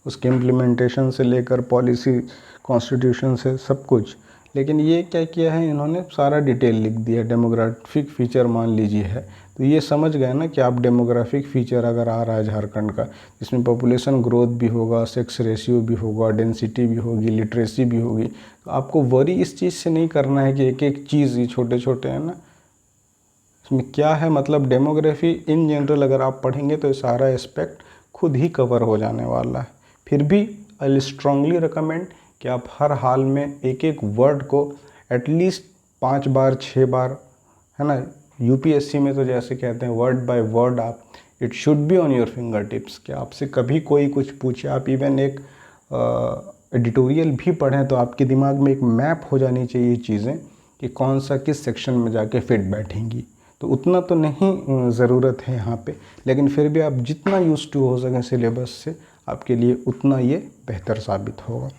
उसके इम्प्लीमेंटेशन से लेकर पॉलिसी, कॉन्स्टिट्यूशन से सब कुछ। लेकिन ये क्या किया है इन्होंने, सारा डिटेल लिख दिया। डेमोग्राफिक फीचर मान लीजिए है, तो ये समझ गए ना कि आप डेमोग्राफिक फीचर अगर आ रहा है झारखंड का, जिसमें पॉपुलेशन ग्रोथ भी होगा, सेक्स रेशियो भी होगा, डेंसिटी भी होगी, लिटरेसी भी होगी, तो आपको वरी इस चीज़ से नहीं करना है कि एक एक चीज़, ये छोटे छोटे हैं ना, इसमें क्या है, मतलब डेमोग्राफी इन जनरल अगर आप पढ़ेंगे तो सारा एस्पेक्ट खुद ही कवर हो जाने वाला है। फिर भी आई विल स्ट्रांगली रिकमेंड कि आप हर हाल में एक एक वर्ड को एटलीस्ट 5 बार 6 बार, है ना, यूपीएससी में तो जैसे कहते हैं वर्ड बाय वर्ड आप, it should be on your finger tips, कि आपसे कभी कोई कुछ पूछे, आप इवन एक एडिटोरियल भी पढ़ें तो आपके दिमाग में एक मैप हो जानी चाहिए चीज़ें कि कौन सा किस सेक्शन में जाके फिट बैठेंगी। तो उतना तो नहीं ज़रूरत है यहाँ पे, लेकिन फिर भी आप जितना यूज टू हो सकें सिलेबस से, आपके लिए उतना ये बेहतर साबित होगा।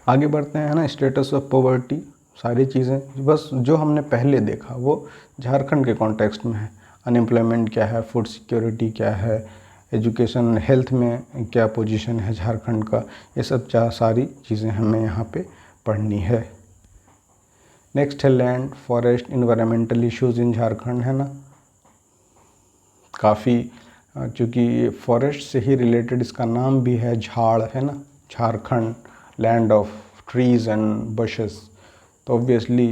आगे बढ़ते हैं ना, स्टेटस ऑफ पॉवर्टी, सारी चीज़ें बस जो हमने पहले देखा वो झारखंड के कॉन्टेक्स्ट में है। अनएम्प्लॉयमेंट क्या है, फूड सिक्योरिटी क्या है, एजुकेशन हेल्थ में क्या पोजीशन है झारखंड का, ये सब सारी चीज़ें हमें यहाँ पे पढ़नी है। नेक्स्ट है लैंड, फॉरेस्ट, इन्वायरमेंटल इश्यूज़ इन झारखंड, है ना, काफ़ी, चूँकि फॉरेस्ट से ही रिलेटेड इसका नाम भी है झाड़, है ना, Jharkhand land of trees and buses, तो ऑब्वियसली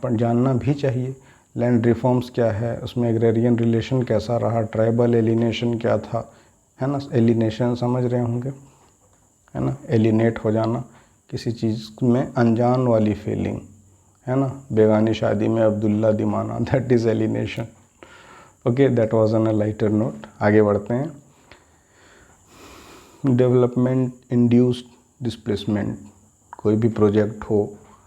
जानना भी चाहिए। लैंड रिफॉर्म्स क्या है, उसमें एग्रेरियन रिलेशन कैसा रहा, ट्राइबल एलिनेशन क्या था, है ना, एलिनेशन समझ रहे होंगे, है ना, एलिनेट हो जाना किसी चीज़ में, अनजान वाली फीलिंग, है ना, बेगानी शादी में अब्दुल्ला दीवाना, that is alienation. Okay, that was on a lighter note. आगे बढ़ते हैं। डेवलपमेंट इंड्यूस्ड डिस्प्लेसमेंट, कोई भी प्रोजेक्ट हो,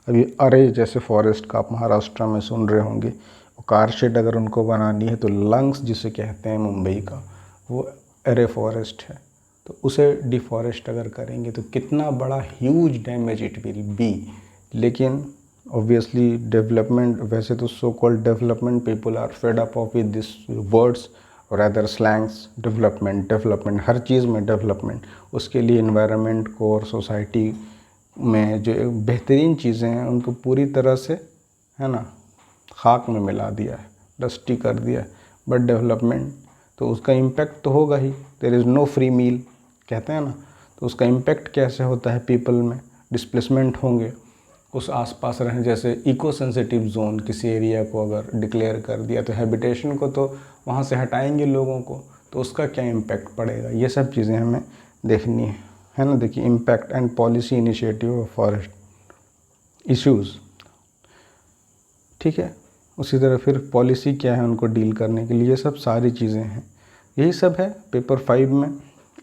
अभी अरे जैसे फॉरेस्ट का आप महाराष्ट्र में सुन रहे होंगे, वो कार शेड अगर उनको बनानी है तो लंग्स जिसे कहते हैं मुंबई का, वो अरे फॉरेस्ट है, तो उसे डिफॉरेस्ट अगर करेंगे तो कितना बड़ा huge damage it will be. लेकिन ऑब्वियसली डेवलपमेंट, वैसे तो so called development people are fed up of with this words और अदर स्लैंग्स, डेवलपमेंट हर चीज़ में डेवलपमेंट, उसके लिए इन्वायरमेंट को और सोसाइटी में जो बेहतरीन चीज़ें हैं उनको पूरी तरह से, है ना, खाक में मिला दिया है, डस्टी कर दिया है। बट डेवलपमेंट तो उसका इम्पैक्ट तो होगा ही, there is no free meal कहते हैं ना, तो उसका इम्पैक्ट कैसे होता है पीपल में, डिस्प्लेसमेंट होंगे, उस आसपास रहें, जैसे इको सेंसिटिव जोन किसी एरिया को अगर डिक्लेयर कर दिया तो हैबिटेशन को तो वहाँ से हटाएंगे लोगों को, तो उसका क्या इम्पैक्ट पड़ेगा, ये सब चीज़ें हमें देखनी है ना। देखिए impact and policy initiative of forest issues, ठीक है, उसी तरह फिर पॉलिसी क्या है उनको डील करने के लिए, ये सब सारी चीज़ें हैं, यही सब है पेपर 5 में।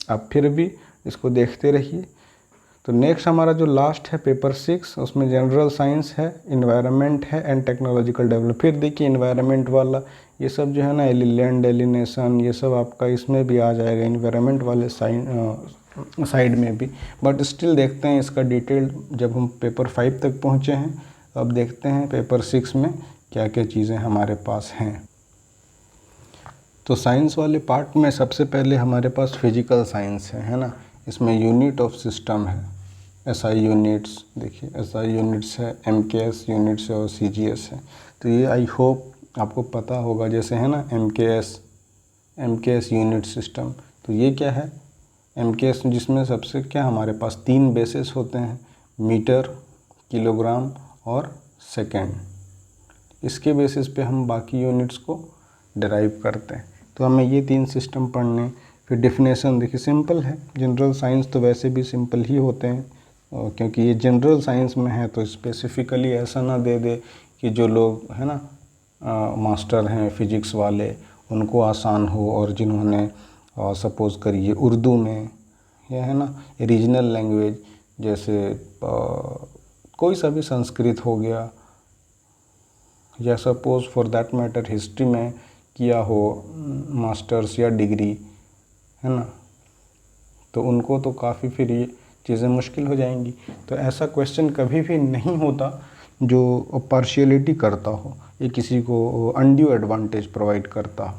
आप फिर भी इसको देखते रहिए, तो नेक्स्ट हमारा जो लास्ट है पेपर 6, उसमें जनरल साइंस है, इन्वायरमेंट है एंड टेक्नोलॉजिकल डेवलप। फिर देखिए इन्वायरमेंट वाला ये सब जो है ना, लैंड एलिनेशन, ये सब आपका इसमें भी आ जाएगा, इन्वायरमेंट वाले साइड में भी। बट स्टिल देखते हैं इसका डिटेल जब हम पेपर 5 तक पहुँचे हैं। अब देखते हैं पेपर 6 में क्या क्या चीज़ें हमारे पास हैं। तो साइंस वाले पार्ट में सबसे पहले हमारे पास फिजिकल साइंस है ना। इसमें यूनिट ऑफ सिस्टम है, एसआई यूनिट्स, देखिए एसआई यूनिट्स है, एमकेएस यूनिट्स है और सीजीएस है। तो ये आई होप आपको पता होगा, जैसे है ना एमकेएस यूनिट सिस्टम। तो ये क्या है एमकेएस, जिसमें सबसे क्या हमारे पास 3 बेसिस होते हैं, मीटर, किलोग्राम और सेकेंड। इसके बेसिस पे हम बाकी यूनिट्स को डिराइव करते हैं। तो हमें ये 3 सिस्टम पढ़ने। फिर डेफिनेशन देखिए सिंपल है, जनरल साइंस तो वैसे भी सिंपल ही होते हैं, क्योंकि ये जनरल साइंस में है तो स्पेसिफिकली ऐसा ना दे दे कि जो लोग है ना मास्टर हैं फिजिक्स वाले उनको आसान हो, और जिन्होंने सपोज़ करिए उर्दू में या है ना रीजनल लैंग्वेज जैसे कोई सा भी संस्कृत हो गया, या suppose for that matter history में किया हो मास्टर्स या डिग्री, है ना, तो उनको तो काफ़ी फिर ये चीज़ें मुश्किल हो जाएंगी। तो ऐसा क्वेश्चन कभी भी नहीं होता जो पार्शियलिटी करता हो, ये किसी को अनड्यू एडवांटेज प्रोवाइड करता हो।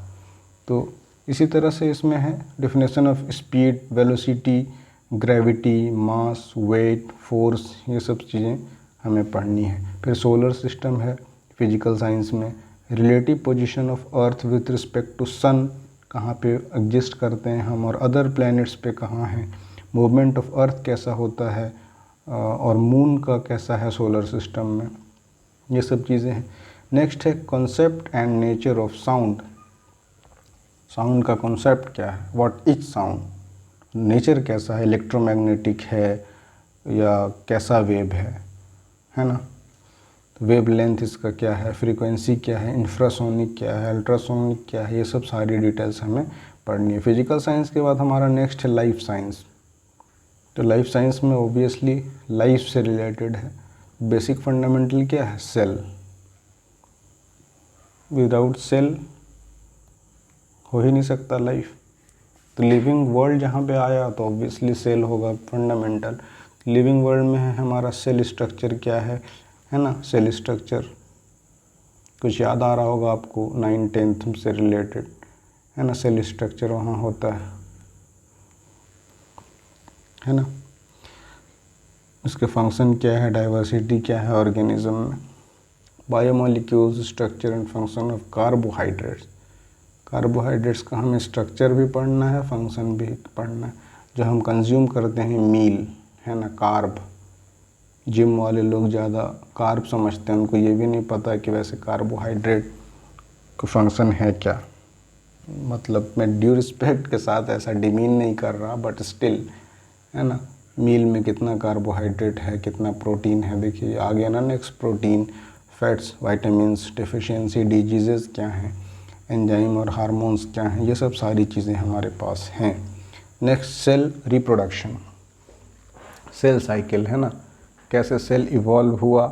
तो इसी तरह से इसमें है definition of speed, velocity, gravity, mass, weight, force, ये सब चीज़ें हमें पढ़नी है। फिर सोलर सिस्टम है फिजिकल साइंस में, relative position of earth with respect to sun, कहाँ पे एग्जिस्ट करते हैं हम, और अदर प्लैनेट्स पे कहाँ हैं, मूवमेंट ऑफ अर्थ कैसा होता है, और मून का कैसा है सोलर सिस्टम में, ये सब चीज़ें हैं। नेक्स्ट है concept and nature of sound. Sound का कॉन्सेप्ट क्या है, व्हाट इज साउंड, नेचर कैसा है, इलेक्ट्रोमैग्नेटिक है या कैसा वेव है ना, वेव लेंथ इसका क्या है, फ्रीक्वेंसी क्या है, इंफ्रासोनिक क्या है, अल्ट्रासोनिक क्या है, ये सब सारी डिटेल्स हमें पढ़नी है। फिजिकल साइंस के बाद हमारा नेक्स्ट है लाइफ साइंस। तो लाइफ साइंस में ओबियसली लाइफ से रिलेटेड है। बेसिक फंडामेंटल क्या है, सेल। विदाउट सेल हो ही नहीं सकता लाइफ। तो लिविंग वर्ल्ड जहाँ पे आया तो ऑब्वियसली सेल होगा फंडामेंटल। लिविंग वर्ल्ड में है हमारा सेल स्ट्रक्चर क्या है ना, सेल स्ट्रक्चर कुछ याद आ रहा होगा आपको 9th-10th से रिलेटेड, है ना, सेल स्ट्रक्चर वहाँ होता है ना। इसके फंक्शन क्या है, डाइवर्सिटी क्या है ऑर्गेनिज्म में, biomolecules, structure and function of carbohydrates. Carbohydrates का हमें स्ट्रक्चर भी पढ़ना है, फंक्शन भी पढ़ना है। जो हम कंज्यूम करते हैं मील, है ना, कार्ब। जिम वाले लोग ज़्यादा कार्ब समझते हैं, उनको ये भी नहीं पता कि वैसे कार्बोहाइड्रेट का फंक्शन है क्या। मतलब मैं ड्यू रिस्पेक्ट के साथ ऐसा डिमीन नहीं कर रहा, बट स्टिल, है ना, मील में कितना कार्बोहाइड्रेट है, कितना प्रोटीन है। देखिए आ गया ना next, protein, fats, vitamins, deficiency, disease क्या हैं, एंजाइम और हार्मोन्स क्या हैं, ये सब सारी चीज़ें हमारे पास हैं। Next cell reproduction, cell cycle, है ना, कैसे सेल इवॉल्व हुआ,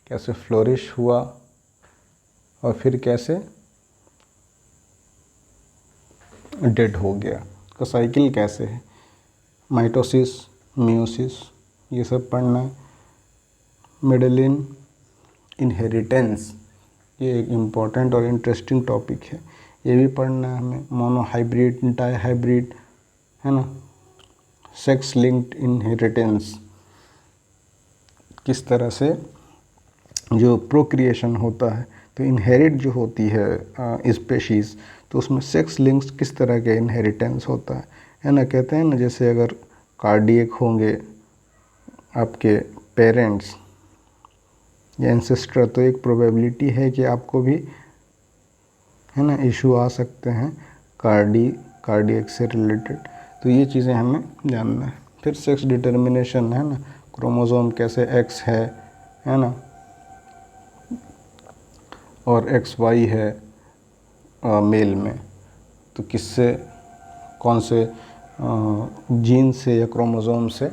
कैसे फ्लोरिश हुआ और फिर कैसे डेड हो गया, का साइकिल कैसे है, माइटोसिस, मियोसिस, ये सब पढ़ना है। मेडलिन इनहेरिटेंस, ये एक इम्पॉर्टेंट और इंटरेस्टिंग टॉपिक है, ये भी पढ़ना है हमें। मोनोहाइब्रिड, डाईहाइब्रिड, है ना, सेक्स लिंक्ड इनहेरिटेंस, किस तरह से जो प्रोक्रिएशन होता है, तो इनहेरिट जो होती है स्पेशीज़, तो उसमें सेक्स लिंक्स किस तरह के इनहेरिटेंस होता है ना। कहते हैं ना जैसे अगर कार्डियक होंगे आपके पेरेंट्स या एंसेस्टर, तो एक प्रोबेबिलिटी है कि आपको भी, है ना, इशू आ सकते हैं कार्डियक से रिलेटेड। तो ये चीज़ें हमें जानना है। फिर सेक्स डिटर्मिनेशन, है ना, क्रोमोसोम कैसे एक्स है ना, और XY है मेल में, तो किससे, कौन से जीन से या क्रोमोसोम से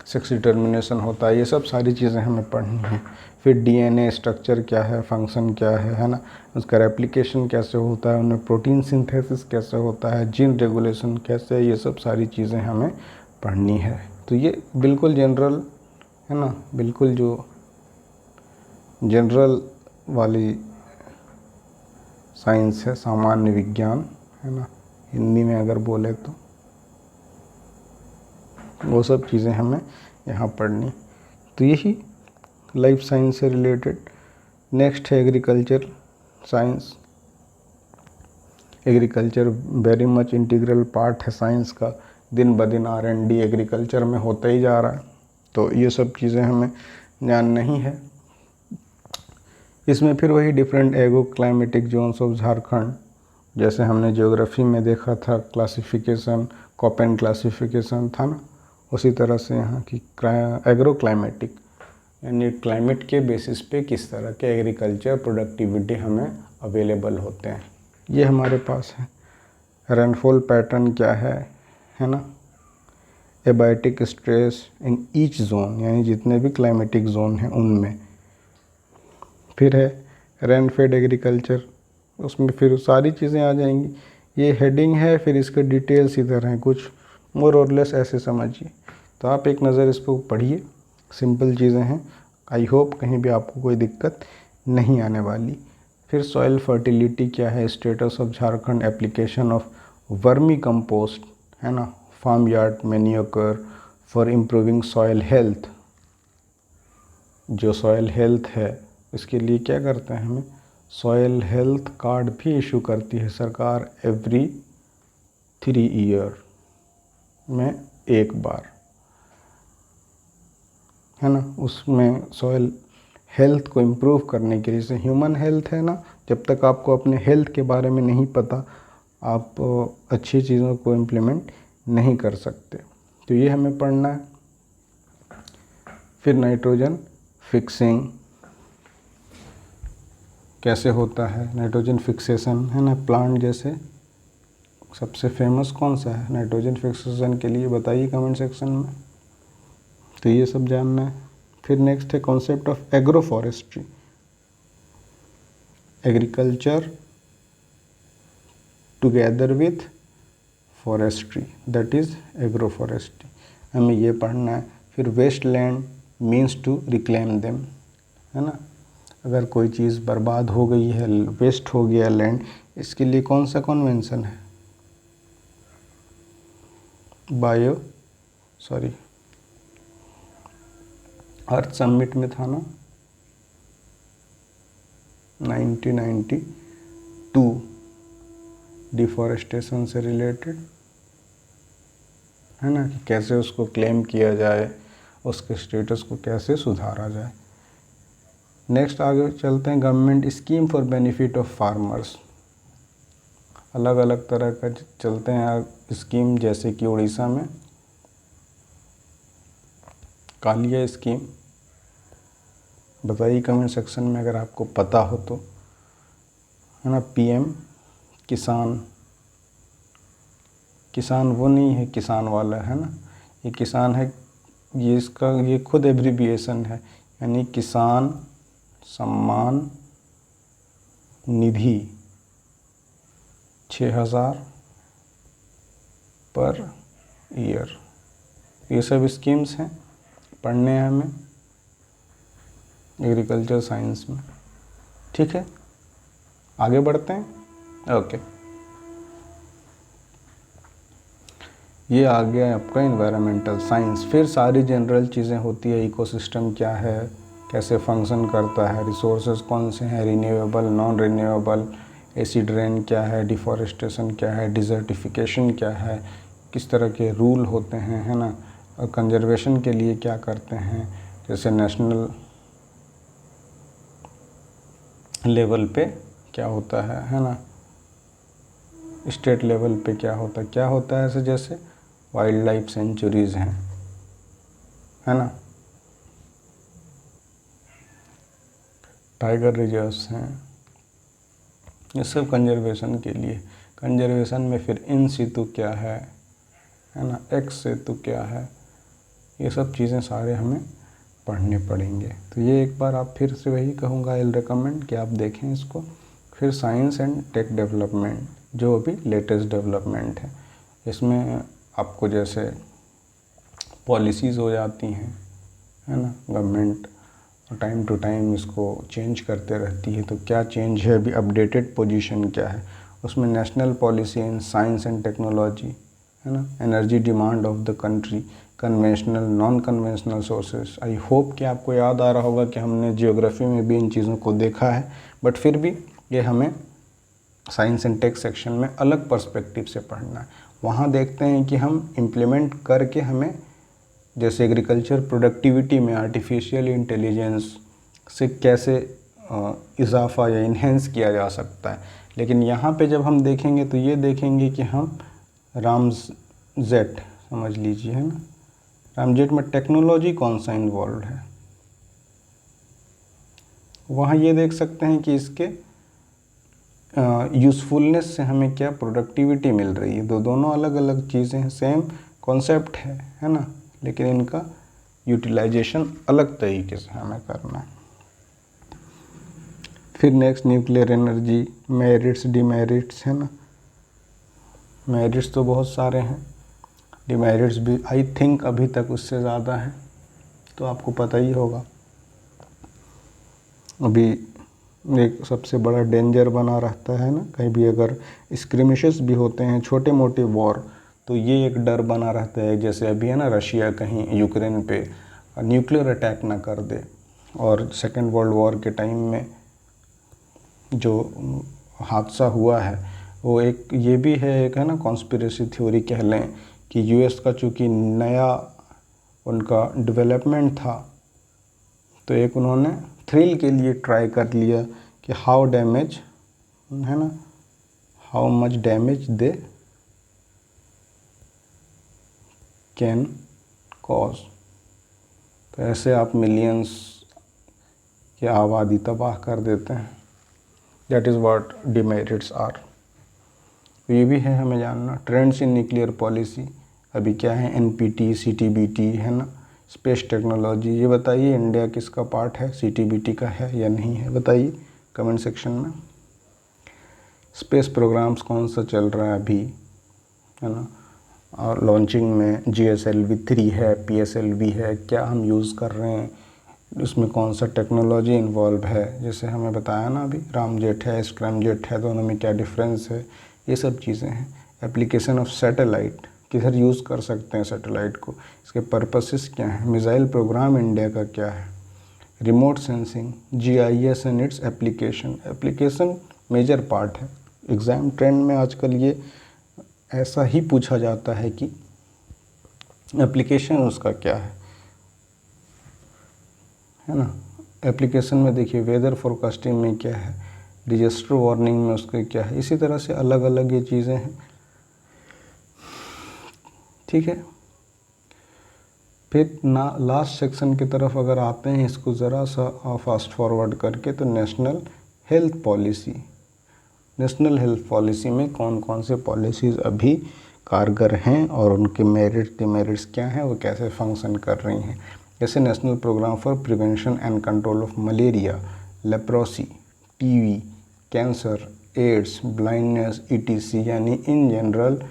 सेक्स डिटर्मिनेशन होता है, ये सब सारी चीज़ें हमें पढ़नी है। फिर डीएनए स्ट्रक्चर क्या है, फंक्शन क्या है ना, उसका रेप्लिकेशन कैसे होता है, उनमें प्रोटीन सिंथेसिस कैसे होता है, जीन रेगुलेशन कैसे है, ये सब सारी चीज़ें हमें पढ़नी है। तो ये बिल्कुल जनरल है ना, बिल्कुल जो जनरल वाली साइंस है, सामान्य विज्ञान है ना, हिंदी में अगर बोले तो वो सब चीज़ें हमें यहाँ पढ़नी। तो यही लाइफ साइंस से रिलेटेड। नेक्स्ट है agriculture science. Agriculture very much integral part है साइंस का, दिन ब दिन R&D एग्रीकल्चर में होता ही जा रहा है, तो ये सब चीज़ें हमें जानना ही है। इसमें फिर वही डिफरेंट एगो क्लाइमेटिक जोन्स ऑफ झारखंड, जैसे हमने ज्योग्राफी में देखा था क्लासिफिकेशन, कोपेन क्लासिफिकेशन था ना, उसी तरह से यहाँ की एग्रो क्लाइमेटिक यानी क्लाइमेट के बेसिस पे किस तरह के एग्रीकल्चर प्रोडक्टिविटी हमें अवेलेबल होते हैं, ये हमारे पास है। रेनफॉल पैटर्न क्या है ना, abiotic stress in each zone, यानी जितने भी क्लाइमेटिक जोन हैं उनमें। फिर है रेन फेड एग्रीकल्चर, उसमें फिर सारी चीज़ें आ जाएंगी। ये हेडिंग है, फिर इसके डिटेल्स इधर हैं, कुछ मोर और लेस ऐसे समझिए। तो आप एक नज़र इस पर पढ़िए, सिंपल चीज़ें हैं। आई होप कहीं भी आपको कोई दिक्कत नहीं आने वाली। फिर सॉइल फर्टिलिटी क्या है, status of Jharkhand, application of vermi compost है ना, farm yard manure for improving soil health. जो सॉइल हेल्थ है इसके लिए क्या करते हैं, हमें सॉइल हेल्थ कार्ड भी इशू करती है सरकार एवरी 3 ईयर में एक बार, है ना। उसमें सॉइल हेल्थ को इम्प्रूव करने के लिए, जैसे ह्यूमन हेल्थ है ना, जब तक आपको अपने हेल्थ के बारे में नहीं पता आप अच्छी चीज़ों को इम्प्लीमेंट नहीं कर सकते। तो ये हमें पढ़ना है। फिर नाइट्रोजन फिक्सिंग कैसे होता है, नाइट्रोजन फिक्सेशन है ना, प्लांट जैसे सबसे फेमस कौन सा है नाइट्रोजन फिक्सेशन के लिए, बताइए कमेंट सेक्शन में। तो ये सब जानना है। फिर नेक्स्ट है concept of agro forestry, agriculture together with forestry, that is agro forestry, हमें ये पढ़ना है। फिर waste land means to reclaim them, है ना। अगर कोई चीज़ बर्बाद हो गई है, वेस्ट हो गया लैंड, इसके लिए कौन सा कन्वेंशन है, अर्थ समिट में था ना 1992, डिफॉरेस्टेशन से रिलेटेड, है ना, कि कैसे उसको क्लेम किया जाए, उसके स्टेटस को कैसे सुधारा जाए। नेक्स्ट आगे चलते हैं, government scheme for benefit of farmers. अलग अलग तरह का चलते हैं स्कीम, जैसे कि उड़ीसा में कालिया स्कीम, बताइए कमेंट सेक्शन में अगर आपको पता हो तो, है ना। PM किसान, किसान वो नहीं है किसान वाला, है ना, ये किसान है, ये इसका ये खुद एब्रीविएशन है, यानी किसान सम्मान निधि 6000 पर ईयर। ये सब स्कीम्स हैं, पढ़ने हैं हमें एग्रीकल्चर साइंस में, ठीक है। आगे बढ़ते हैं। ओके, ये आ गया आपका इन्वायरमेंटल साइंस। फिर सारी जनरल चीज़ें होती है, इकोसिस्टम क्या है, कैसे फंक्शन करता है, रिसोर्सेज कौन से हैं, renewable non renewable, acid rain क्या है, डिफॉरेस्टेशन क्या है, डिजर्टिफिकेशन क्या है, किस तरह के रूल होते हैं, है ना, और कंजर्वेशन के लिए क्या करते हैं, जैसे नेशनल लेवल पे क्या होता है ना, स्टेट लेवल पे क्या होता है ऐसे, जैसे वाइल्ड लाइफ सेंचुरीज़ हैं, है ना, टाइगर रिजर्व्स हैं, ये सब कंजर्वेशन के लिए। कंजर्वेशन में फिर इन सितु क्या है ना, एक्स सितु क्या है, ये सब चीज़ें सारे हमें पढ़ने पड़ेंगे। तो ये एक बार आप फिर से वही कहूँगा, आई विल रिकमेंड कि आप देखें इसको। फिर साइंस एंड टेक डेवलपमेंट, जो अभी लेटेस्ट डेवलपमेंट है, इसमें आपको जैसे पॉलिसीज़ हो जाती हैं, है ना, गवर्नमेंट टाइम टू टाइम इसको चेंज करते रहती है। तो क्या चेंज है अभी, अपडेटेड पोजीशन क्या है उसमें? National policy in science and technology, है ना, energy demand of the country, conventional non conventional sources. I hope कि आपको याद आ रहा होगा कि हमने जियोग्राफी में भी इन चीज़ों को देखा है, बट फिर भी ये हमें साइंस एंड टेक सेक्शन में अलग पर्सपेक्टिव से पढ़ना है। वहाँ देखते हैं कि हम इम्प्लीमेंट करके हमें, जैसे एग्रीकल्चर प्रोडक्टिविटी में आर्टिफिशियल इंटेलिजेंस से कैसे इजाफा या इन्हेंस किया जा सकता है। लेकिन यहाँ पे जब हम देखेंगे तो ये देखेंगे कि हम रामजेट समझ लीजिए, है ना, रामजेट में टेक्नोलॉजी कौन सा इन्वॉल्व है। वहाँ ये देख सकते हैं कि इसके यूज़फुलनेस से हमें क्या प्रोडक्टिविटी मिल रही है। दोनों अलग अलग चीज़ें हैं, सेम कॉन्सेप्ट है ना, लेकिन इनका यूटिलाइजेशन अलग तरीके से हमें करना है। फिर next nuclear energy, merits demerits, है ना। मेरिट्स तो बहुत सारे हैं, डिमेरिट्स भी आई थिंक अभी तक उससे ज़्यादा हैं, तो आपको पता ही होगा। अभी एक सबसे बड़ा डेंजर बना रहता है ना, कहीं भी अगर स्क्रिमिशेस भी होते हैं, छोटे मोटे वॉर, तो ये एक डर बना रहता है। जैसे अभी है ना, रशिया कहीं यूक्रेन पे न्यूक्लियर अटैक ना कर दे। और सेकेंड वर्ल्ड वॉर के टाइम में जो हादसा हुआ है वो एक ये भी है, एक है ना कॉन्स्पिरेसी थ्योरी कह लें, कि यूएस का चूँकि नया उनका डेवलपमेंट था, तो एक उन्होंने थ्रिल के लिए ट्राई कर लिया कि हाउ डैमेज, है ना, how much damage they can cause. तो ऐसे आप मिलियंस की आबादी तबाह कर देते हैं। That is what demerits are. ये भी है हमें जानना। ट्रेंड्स इन न्यूक्लियर पॉलिसी अभी क्या है, एनपीटी, सीटीबीटी, है ना, स्पेस टेक्नोलॉजी। ये बताइए इंडिया किसका पार्ट है, सीटीबीटी का है या नहीं है, बताइए कमेंट सेक्शन में। स्पेस प्रोग्राम्स कौन सा चल रहा है अभी, है ना, और लॉन्चिंग में GSLV-3 है, PSLV है, क्या हम यूज़ कर रहे हैं, उसमें कौन सा टेक्नोलॉजी इन्वॉल्व है। जैसे हमें बताया ना अभी, रामजेट है, स्क्रैमजेट है, दोनों में क्या डिफरेंस है, ये सब चीज़ें हैं। एप्लीकेशन ऑफ सैटेलाइट, किधर यूज़ कर सकते हैं सैटेलाइट को, इसके पर्पसेस क्या हैं। मिसाइल प्रोग्राम इंडिया का क्या है। Remote sensing, GIS and its application major part है। एग्ज़ाम ट्रेंड में आजकल ये ऐसा ही पूछा जाता है कि एप्लीकेशन उसका क्या है ना। एप्लीकेशन में देखिए वेदर फोरकास्टिंग में क्या है, डिजास्टर वार्निंग में उसका क्या है। इसी तरह से अलग अलग ये चीज़ें हैं, ठीक है। फिर ना लास्ट सेक्शन की तरफ अगर आते हैं, इसको ज़रा सा फास्ट फॉरवर्ड करके, तो national health policy. National health policy में कौन कौन से पॉलिसीज़ अभी कारगर हैं और उनके मेरिट्स डिमेरिट्स क्या हैं, वो कैसे फंक्शन कर रही हैं। जैसे national program for prevention and control of malaria, leprosy, TB, cancer, AIDS, blindness, ETC, यानी इन जनरल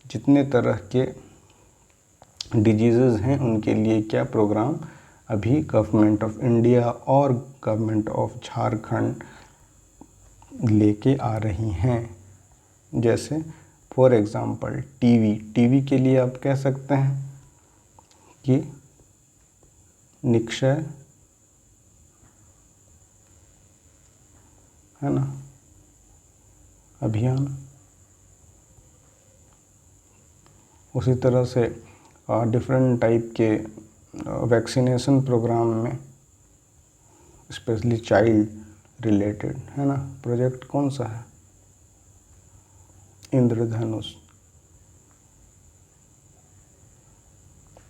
जितने तरह के डिजीज़ हैं उनके लिए क्या प्रोग्राम अभी गवर्नमेंट ऑफ इंडिया और गवर्नमेंट ऑफ झारखंड लेके आ रही हैं। जैसे फॉर एग्ज़ाम्पल टीवी के लिए आप कह सकते हैं कि निक्षय, है ना, अभियान। उसी तरह से डिफरेंट टाइप के वैक्सीनेशन प्रोग्राम में, स्पेशली चाइल्ड रिलेटेड, है ना, प्रोजेक्ट कौन सा है, इंद्रधनुष।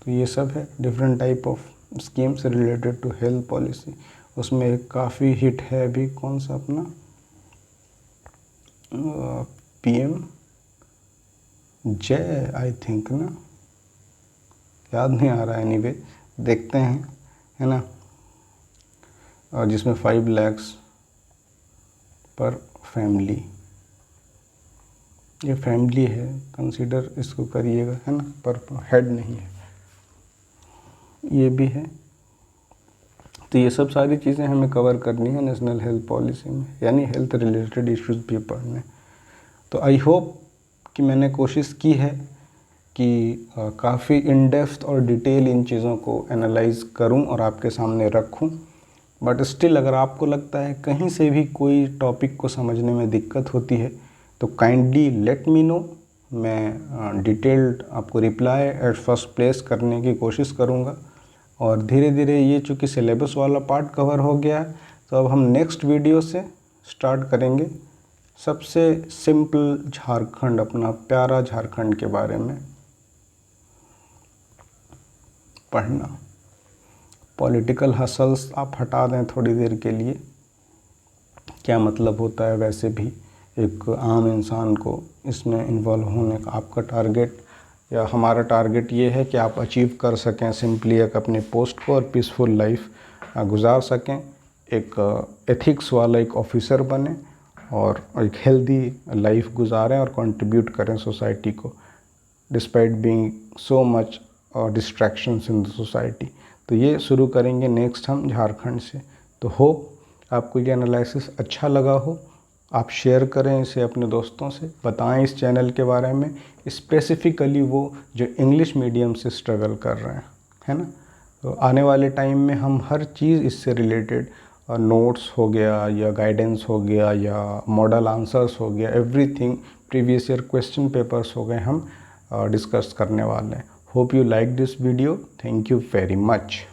तो ये सब है different type of schemes related to health policy. उसमें एक काफ़ी हिट है अभी कौन सा अपना PM जय, आई थिंक ना, याद नहीं आ रहा है, एनीवे देखते हैं, है ना। और जिसमें 5 लाख पर फैमिली, ये फैमिली है, कंसीडर इसको करिएगा, है ना, पर हेड नहीं है, ये भी है। तो ये सब सारी चीज़ें हमें कवर करनी है नेशनल हेल्थ पॉलिसी में, यानी हेल्थ रिलेटेड इश्यूज भी पढ़ने। तो आई होप कि मैंने कोशिश की है कि काफ़ी इन डेप्थ और डिटेल इन चीज़ों को एनालाइज करूं और आपके सामने रखूं। बट स्टिल अगर आपको लगता है कहीं से भी कोई टॉपिक को समझने में दिक्कत होती है तो काइंडली लेट मी नो। मैं डिटेल्ड आपको रिप्लाई एट फर्स्ट प्लेस करने की कोशिश करूँगा। और धीरे धीरे ये चूँकि सिलेबस वाला पार्ट कवर हो गया है, तो अब हम नेक्स्ट वीडियो से स्टार्ट करेंगे सबसे सिंपल झारखंड, अपना प्यारा झारखंड के बारे में पढ़ना। पॉलिटिकल हसल्स आप हटा दें थोड़ी देर के लिए, क्या मतलब होता है वैसे भी एक आम इंसान को इसमें इन्वॉल्व होने का। आपका टारगेट या हमारा टारगेट ये है कि आप अचीव कर सकें सिंपली एक अपनी पोस्ट को और पीसफुल लाइफ गुजार सकें, एक एथिक्स वाला एक ऑफिसर बने और एक हेल्दी लाइफ गुजारें और कंट्रीब्यूट करें सोसाइटी को, despite being so much distractions in the society. तो ये शुरू करेंगे नेक्स्ट हम झारखंड से। तो होप आपको ये एनालिसिस अच्छा लगा हो, आप शेयर करें इसे अपने दोस्तों से, बताएं इस चैनल के बारे में, स्पेसिफ़िकली वो जो इंग्लिश मीडियम से स्ट्रगल कर रहे हैं, है ना। तो आने वाले टाइम में हम हर चीज़ इससे रिलेटेड नोट्स हो गया या गाइडेंस हो गया या मॉडल आंसर्स हो गया, everything, previous year question papers हो गए, हम डिस्कस करने वाले हैं। Hope you like this video. Thank you very much.